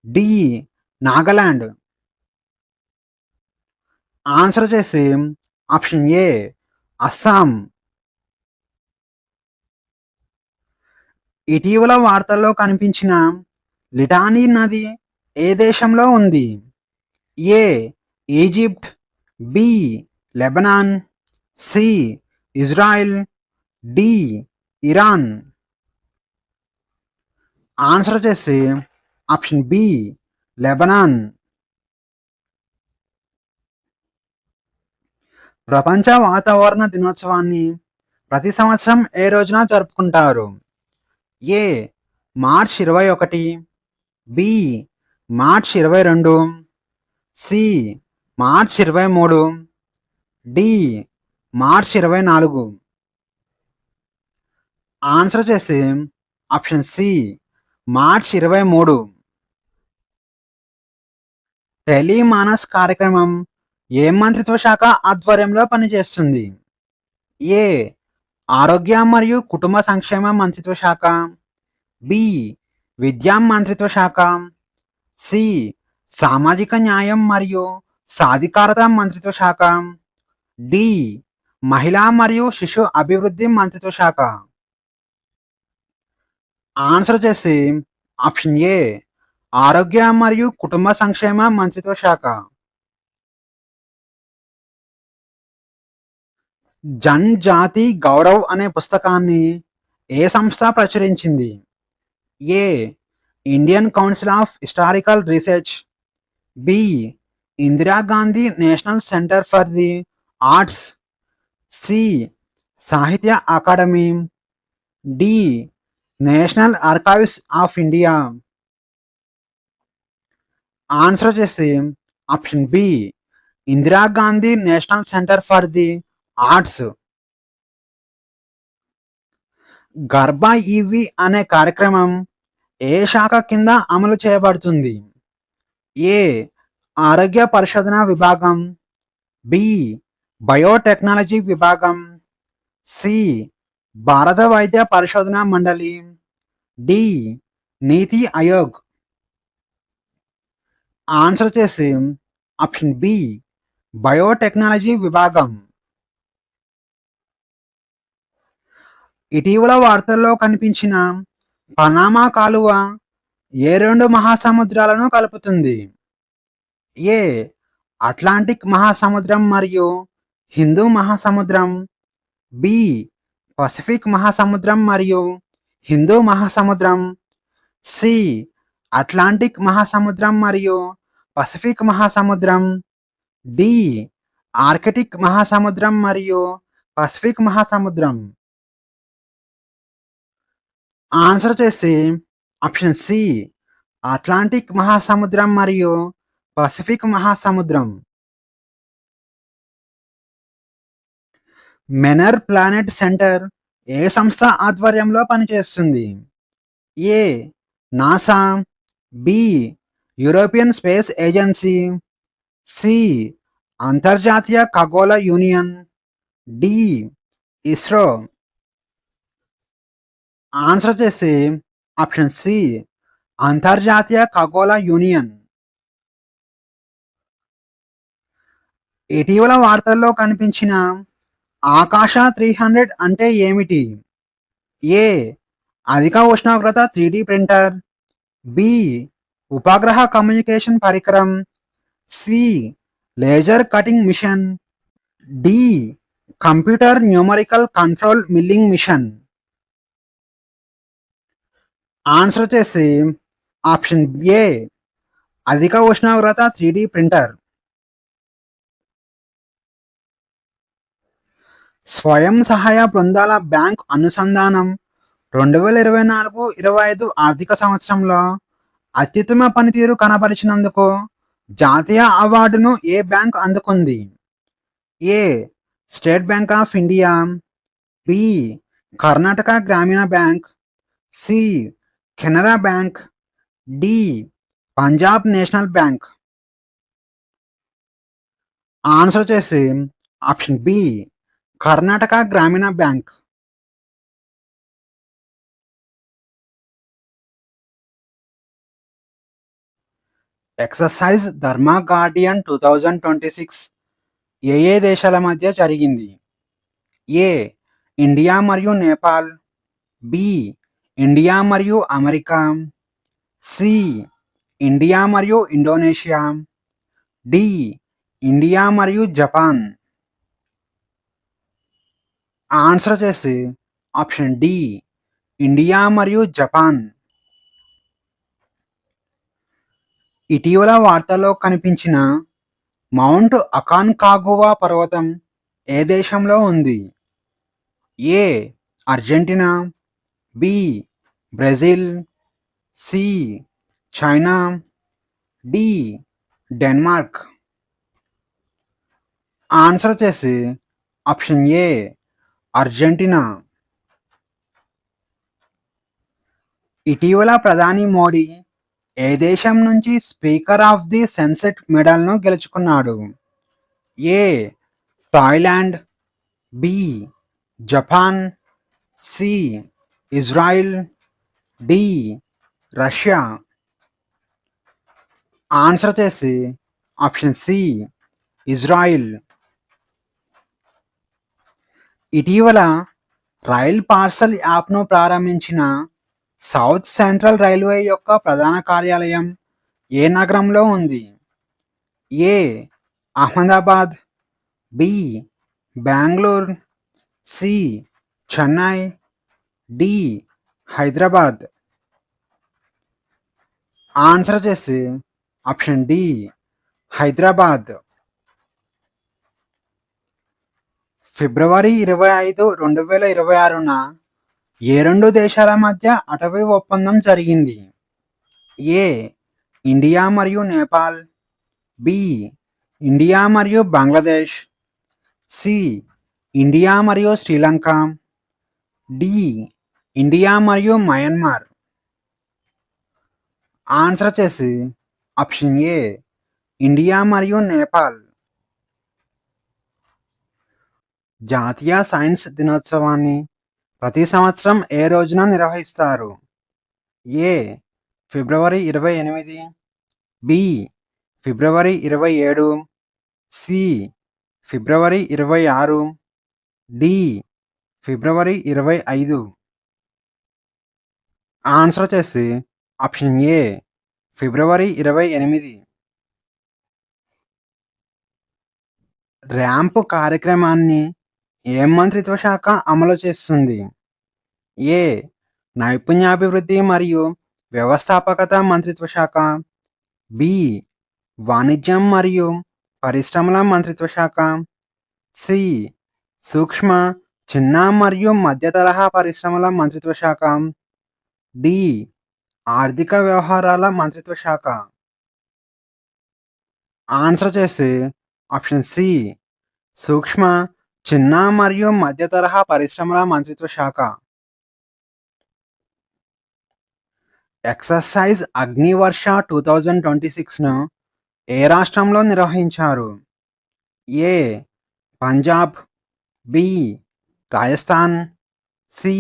D Nagaland. Answer వచ్చేసి ఆప్షన్ ఏ అస్సాం. ఇటీవల వార్తల్లో కనిపించిన లిటానీ నది ఏ దేశంలో ఉంది? A Egypt, B Lebanon, C Israel, D Iran. Answer వచ్చేసి ఆప్షన్ బి లెబనాన్. ప్రపంచ వాతావరణ దినోత్సవాన్ని ప్రతి సంవత్సరం ఏ రోజున జరుపుకుంటారు? A March 21, B March 22, C March 23, D March 24. Answer వచ్చేసి ఆప్షన్ సి మార్చ్ 23. టెలిమానస్ కార్యక్రమం ఏ మంత్రిత్వ శాఖ ఆధ్వర్యంలో పనిచేస్తుంది? ఏ ఆరోగ్య మరియు కుటుంబ సంక్షేమ మంత్రిత్వ శాఖ, బి విద్యా మంత్రిత్వ శాఖ, సి సామాజిక న్యాయం మరియు సాధికారత మంత్రిత్వ శాఖ, డి మహిళా మరియు శిశు అభివృద్ధి మంత్రిత్వ శాఖ. ఆన్సర్ వచ్చేసి ఆప్షన్ ఏ ఆరోగ్య మరియు కుటుంబ సంక్షేమ మంత్రిత్వ శాఖ. జన్ జాతి గౌరవ్ అనే పుస్తకాన్ని ఏ సంస్థ ప్రచురించింది? A Indian council of historical research, B Indira Gandhi national centre for the arts, C Sahitya academy, D national archives of India. Answer వచ్చేసి option B Indira Gandhi national centre for the arts. గర్భ ఈవి అనే కార్యక్రమం ఏ శాఖ కింద అమలు చేయబడుతుంది? ఏ ఆరోగ్య పరిశోధన విభాగం, బి బయోటెక్నాలజీ విభాగం, సి భారత వైద్య పరిశోధన మండలి, డి నీతి ఆయోగ్. ఆన్సర్ వచ్చేసి ఆప్షన్ బి బయోటెక్నాలజీ విభాగం. ఇటీవల వార్తల్లో కనిపించిన పనామా కాలువ ఏ రెండు మహాసముద్రాలను కలుపుతుంది? ఏ అట్లాంటిక్ మహాసముద్రం మరియు హిందూ మహాసముద్రం, బి పసిఫిక్ మహాసముద్రం మరియు హిందూ మహాసముద్రం, సి అట్లాంటిక్ మహాసముద్రం మరియు పసిఫిక్ మహాసముద్రం, డి ఆర్కిటిక్ మహాసముద్రం మరియు పసిఫిక్ మహాసముద్రం. ఆన్సర్ వచ్చేసి ఆప్షన్ సి అట్లాంటిక్ మహాసముద్రం మరియు పసిఫిక్ మహాసముద్రం. మెనర్ ప్లానెట్ సెంటర్ ఏ సంస్థ ఆధ్వర్యంలో పనిచేస్తుంది? A NASA, B European space agency, C అంతర్జాతీయ ఖగోళ యూనియన్, డి ఇస్రో. ఆన్సర్ వచ్చేసి ఆప్షన్ సి అంతర్జాతీయ ఖగోళ యూనియన్. ఇటీవల వార్తల్లో కనిపించిన ఆకాశ 300 అంటే ఏమిటి? ఏ అధిక ఉష్ణోగ్రత 3D ప్రింటర్, బి ఉపగ్రహ కమ్యూనికేషన్ పరికరం, C laser cutting machine, D computer numerical control milling machine. Answer వచ్చేసి ఆప్షన్ ఏ అధిక ఉష్ణోగ్రత 3D ప్రింటర్. స్వయం సహాయ బృందాల బ్యాంక్ అనుసంధానం 2024-25 ఆర్థిక సంవత్సరంలో అత్యుత్తమ పనితీరు కనబరిచినందుకు జాతీయ అవార్డును ఏ బ్యాంక్ అందుకుంది? A state bank of India, B Karnataka Grameena bank, C Canara bank, D Punjab national bank. Answer వచ్చేసి option B Karnataka Grameena bank. Exercise Dharma guardian 2026 ఏ దేశాల మధ్య జరిగింది? ఏ ఇండియా మరియు నేపాల్, బి ఇండియా మరియు అమెరికా, సి ఇండియా మరియు ఇండోనేషియా, డి ఇండియా మరియు జపాన్. ఆన్సర్ వచ్చేసి ఆప్షన్ డి ఇండియా మరియు జపాన్. ఇటీవల వార్తల్లో కనిపించిన మౌంట్ అకాన్కాగువా పర్వతం ఏ దేశంలో ఉంది? A Argentina, B Brazil, C China, D Denmark. Answer వచ్చేసి ఆప్షన్ ఏ అర్జెంటీనా. ఇటీవల ప్రధాని మోడీ ఏ దేశం నుంచి స్పీకర్ ఆఫ్ ది సెన్సెట్ మెడల్ను గెలుచుకున్నాడు? A Thailand, B Japan, C Israel, D Russia. Answer వచ్చేసి ఆప్షన్ సి ఇజ్రాయిల్. ఇటీవల రైల్ పార్సల్ యాప్ను ప్రారంభించిన సౌత్ సెంట్రల్ రైల్వే యొక్క ప్రధాన కార్యాలయం ఏ నగరంలో ఉంది? A Ahmedabad, B Bengaluru, C Chennai, D Hyderabad. Answer వచ్చేసి ఆప్షన్ డి హైదరాబాద్. ఫిబ్రవరి 25, 2026న ఏ రెండు దేశాల మధ్య అటవీ ఒప్పందం జరిగింది? ఏ ఇండియా మరియు నేపాల్, బి ఇండియా మరియు బంగ్లాదేశ్, సి ఇండియా మరియు శ్రీలంక, డి ఇండియా మరియు మయన్మార్. ఆన్సర్ వచ్చేసి ఆప్షన్ ఏ ఇండియా మరియు నేపాల్. జాతీయ సైన్స్ దినోత్సవాన్ని ప్రతి సంవత్సరం ఏ రోజున నిర్వహిస్తారు? ఏ ఫిబ్రవరి 28, బి ఫిబ్రవరి 27, సి ఫిబ్రవరి 26, డి ఫిబ్రవరి 25. ఆన్సర్ వచ్చేసి ఆప్షన్ ఏ ఫిబ్రవరి 28. ర్యాంప్ కార్యక్రమాన్ని ఏ మంత్రిత్వ శాఖ అమలు చేస్తుంది? ఏ నైపుణ్యాభివృద్ధి మరియు వ్యవస్థాపకత మంత్రిత్వ శాఖ, బి వాణిజ్యం మరియు పరిశ్రమల మంత్రిత్వ శాఖ, సి సూక్ష్మ చిన్న మరియు మధ్య తరహా పరిశ్రమల మంత్రిత్వ శాఖ, డి ఆర్థిక వ్యవహారాల మంత్రిత్వ శాఖ. ఆన్సర్ చేసి ఆప్షన్ సి సూక్ష్మ చిన్న మరియు మధ్య తరహా పరిశ్రమల మంత్రిత్వ శాఖ. ఎక్సర్సైజ్ అగ్నివర్ష 2026ను ఏ రాష్ట్రంలో నిర్వహించారు? A Punjab, B Rajasthan, C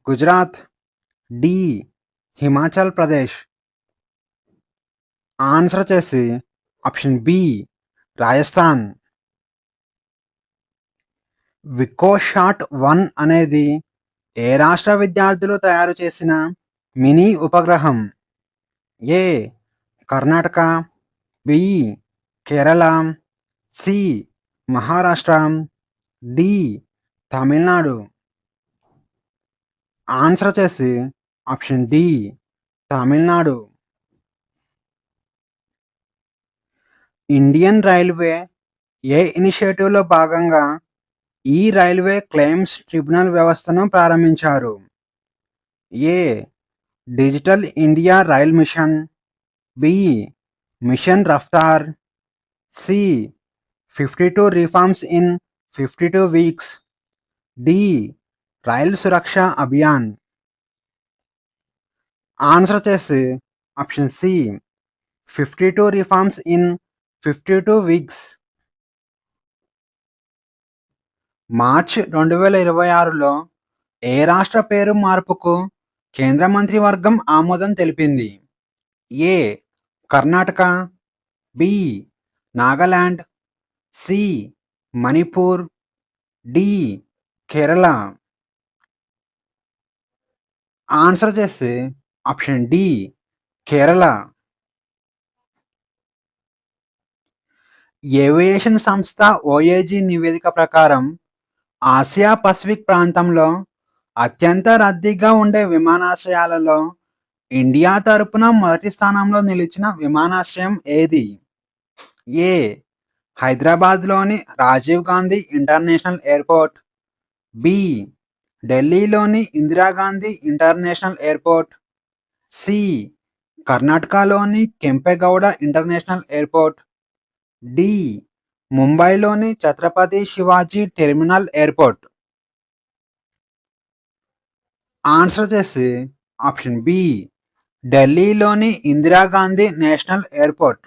Gujarat, D Himachal Pradesh. Answer చేసి ఆప్షన్ బి రాజస్థాన్. వికోషాట్ 1 అనేది ఏ రాష్ట్ర విద్యార్థులు తయారు చేసిన మినీ ఉపగ్రహం? A Karnataka, B Kerala, C Maharashtra, D Tamil Nadu. Answer వచ్చేసి option D Tamil Nadu. Indian railway ఏ ఇనిషియేటివ్లో భాగంగా ఈ రైల్వే క్లెయిమ్స్ ట్రిబ్యునల్ వ్యవస్థను ప్రారంభించారు? A digital India rail mission, B mission Raftaar, C 52 reforms in 52 weeks, D rail Suraksha Abhiyan. Answer వచ్చేసి option C 52 reforms in 52 weeks. March 2026లో ఏ రాష్ట్ర పేరు మార్పుకు కేంద్ర మంత్రివర్గం ఆమోదం తెలిపింది? A Karnataka, B Nagaland, C Manipur, D Kerala. Answer చేసి ఆప్షన్ డి కేరళ. ఏవియేషన్ సంస్థ ఓఏజీ నివేదిక ప్రకారం ఆసియా పసిఫిక్ ప్రాంతంలో అత్యంత రద్దీగా ఉండే విమానాశ్రయాలలో ఇండియా తరపున మొదటి స్థానంలో నిలిచిన విమానాశ్రయం ఏది? ఏ హైదరాబాద్లోని Rajiv Gandhi international airport, B ఢిల్లీలోని ఇందిరాగాంధీ ఇంటర్నేషనల్ ఎయిర్పోర్ట్, సి కర్ణాటకలోని కెంపెగౌడ ఇంటర్నేషనల్ ఎయిర్పోర్ట్, డి ముంబైలోని Chhatrapati Shivaji terminal airport. Answer చేసి ఆప్షన్ బి ఢిల్లీలోని ఇందిరాగాంధీ నేషనల్ ఎయిర్పోర్ట్.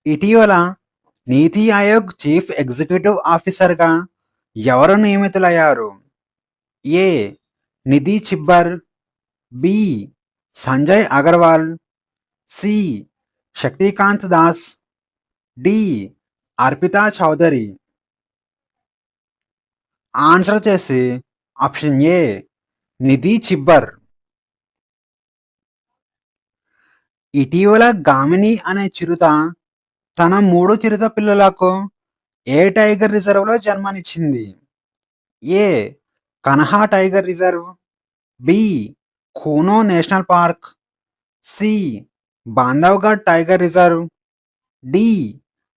ఇటీవల నీతి ఆయోగ్ చీఫ్ ఎగ్జిక్యూటివ్ ఆఫీసర్గా ఎవరు నియమితులయ్యారు? A Nidhi Chibber, B Sanjay Agarwal, C Shaktikanta Das, D Arpita Chaudhary. Answer చేసి ఆప్షన్ ఏ నిధి చిబ్బర్. ఇటీవల గామిని అనే చిరుత తన 3 చిరుత పిల్లలకు ఏ టైగర్ రిజర్వ్లో జన్మనిచ్చింది? A Kanha tiger reserve, B Kuno national park, C Bandhavgarh tiger reserve, D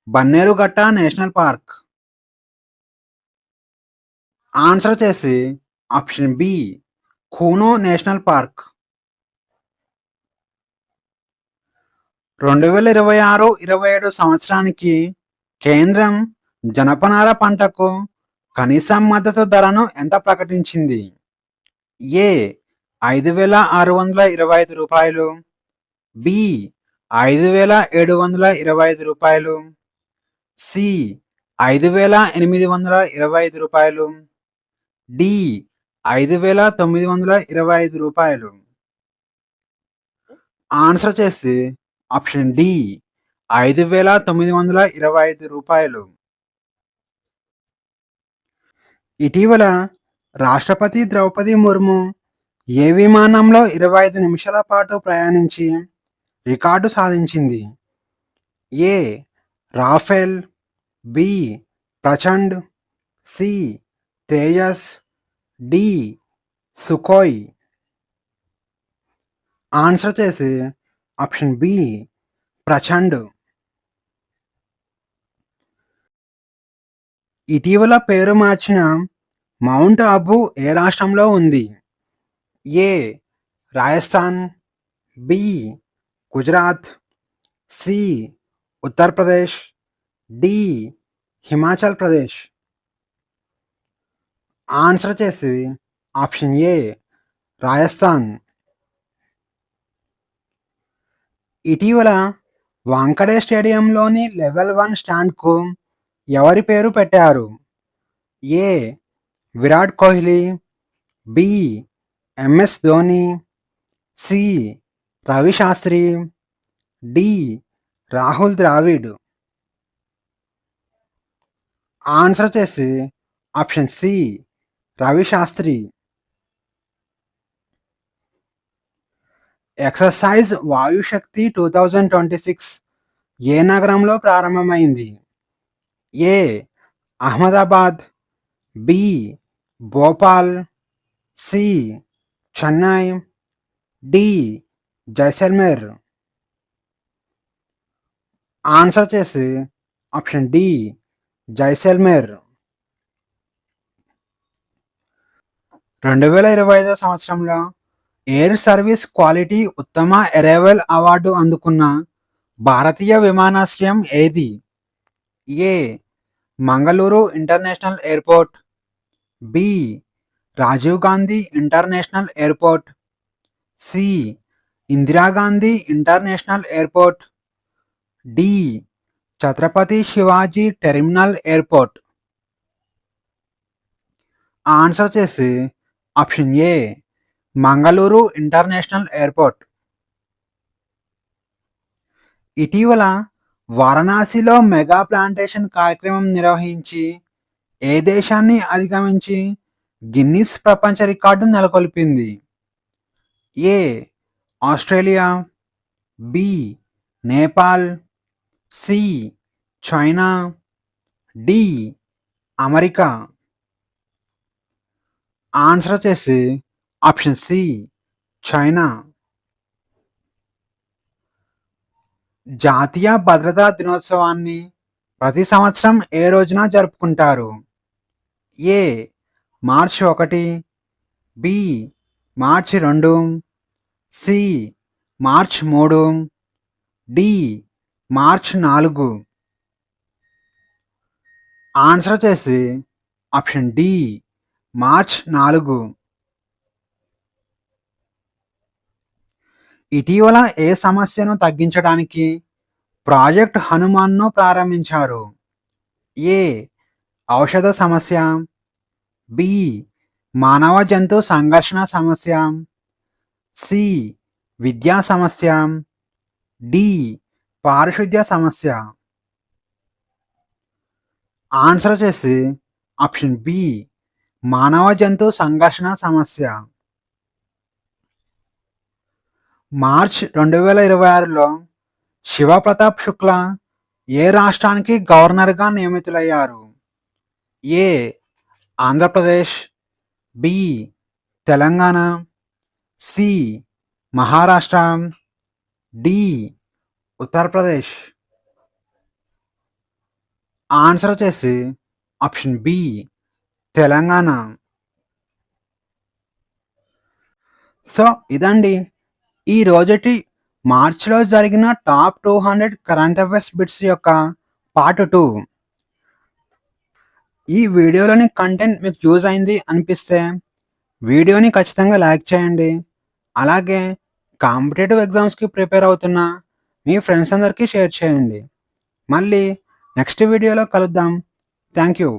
Bannerghatta national park. Answer చేసి option B Kuno national park. 2026-27 సంవత్సరానికి కేంద్రం జనపనార పంటకు కనీస మద్దతు ధరను ఎంత ప్రకటించింది? ఏ 5,625 రూపాయలు, బి 5,725 రూపాయలు, సి 5,825 రూపాయలు, డి 5,925 రూపాయలు. ఆన్సర్ చేసి ఆప్షన్ డి 5,925 రూపాయలు. ఇటీవల రాష్ట్రపతి ద్రౌపది ముర్ము ఏ విమానంలో 25 నిమిషాల పాటు ప్రయాణించి రికార్డు సాధించింది? A Rafale, B Prachand, C Tejas, D Sukhoi. Answer చేసి ఆప్షన్ బి ప్రచండ్. ఇటీవల పేరు మార్చిన మౌంట్ అబు ఏ రాష్ట్రంలో ఉంది? A Rajasthan, B Gujarat, C Uttar Pradesh, D Himachal Pradesh. Answer చేసి ఆప్షన్ ఏ రాజస్థాన్. ఇటీవల వాంకడే స్టేడియంలోని లెవెల్ 1 స్టాండ్కు ఎవరి పేరు పెట్టారు? A Virat Kohli, B MS Dhoni, C Ravi Shastri, D Rahul Dravid. Answer చేసి option C Ravi Shastri. Exercise Vayushakti 2026 ఏ నగరంలో ప్రారంభమైంది? A Ahmedabad, B Bhopal, C Chennai, D Jaisalmer. Answer చేసి ఆప్షన్ డి జైసల్మేర్. 2025 సంవత్సరంలో ఎయిర్ సర్వీస్ క్వాలిటీ ఉత్తమ అరైవల్ అవార్డు అందుకున్న భారతీయ విమానాశ్రయం ఏది? A Mangaluru international airport, B Rajiv Gandhi international airport, C Indira Gandhi international airport, D Chhatrapati Shivaji terminal airport. Answer చేసి option A Mangaluru international airport. ఇటీవల వారణాసిలో మెగా ప్లాంటేషన్ కార్యక్రమం నిర్వహించి ఏ దేశాన్ని అధిగమించి గిన్నిస్ ప్రపంచ రికార్డు నెలకొల్పింది? A Australia, B Nepal, C China, D America. Answer చేసి ఆప్షన్ సి చైనా. జాతీయ భద్రతా దినోత్సవాన్ని ప్రతి సంవత్సరం ఏ రోజున జరుపుకుంటారు? ఏ మార్చి 1, బి మార్చి 2, సి మార్చి 3, డి మార్చి 4. ఆన్సర్ చేసి ఆప్షన్ డి మార్చ్ 4. ఇటీవల ఏ సమస్యను తగ్గించడానికి ప్రాజెక్ట్ హనుమాన్ను ప్రారంభించారు? ఏ ఔషధ సమస్య, బి మానవ జంతు సంఘర్షణ సమస్య, సి విద్యా సమస్య, డి పారిశుద్ధ్య సమస్య. ఆన్సర్ చేసి ఆప్షన్ బి మానవ జంతు సంఘర్షణ సమస్య. మార్చ్ 2026లో శివప్రతాప్ శుక్లా ఏ రాష్ట్రానికి గవర్నర్గా నియమితులయ్యారు? A Andhra Pradesh, B Telangana, C Maharashtra, D Uttar Pradesh. Answer చేసి ఆప్షన్ బి తెలంగాణ. సో ఇదండి ఈ రోజటి మార్చిలో జరిగిన టాప్ 200 కరెంట్ అఫైర్స్ బిట్స్ యొక్క పార్ట్ 2. ఈ వీడియోలోని కంటెంట్ మీకు యూజ్ అయింది అనిపిస్తే వీడియోని ఖచ్చితంగా లైక్ చేయండి. అలాగే కాంపిటేటివ్ ఎగ్జామ్స్‌కి ప్రిపేర్ అవుతున్న మీ ఫ్రెండ్స్ అందరికీ షేర్ చేయండి. మళ్ళీ నెక్స్ట్ వీడియోలో కలుద్దాం. Thank you.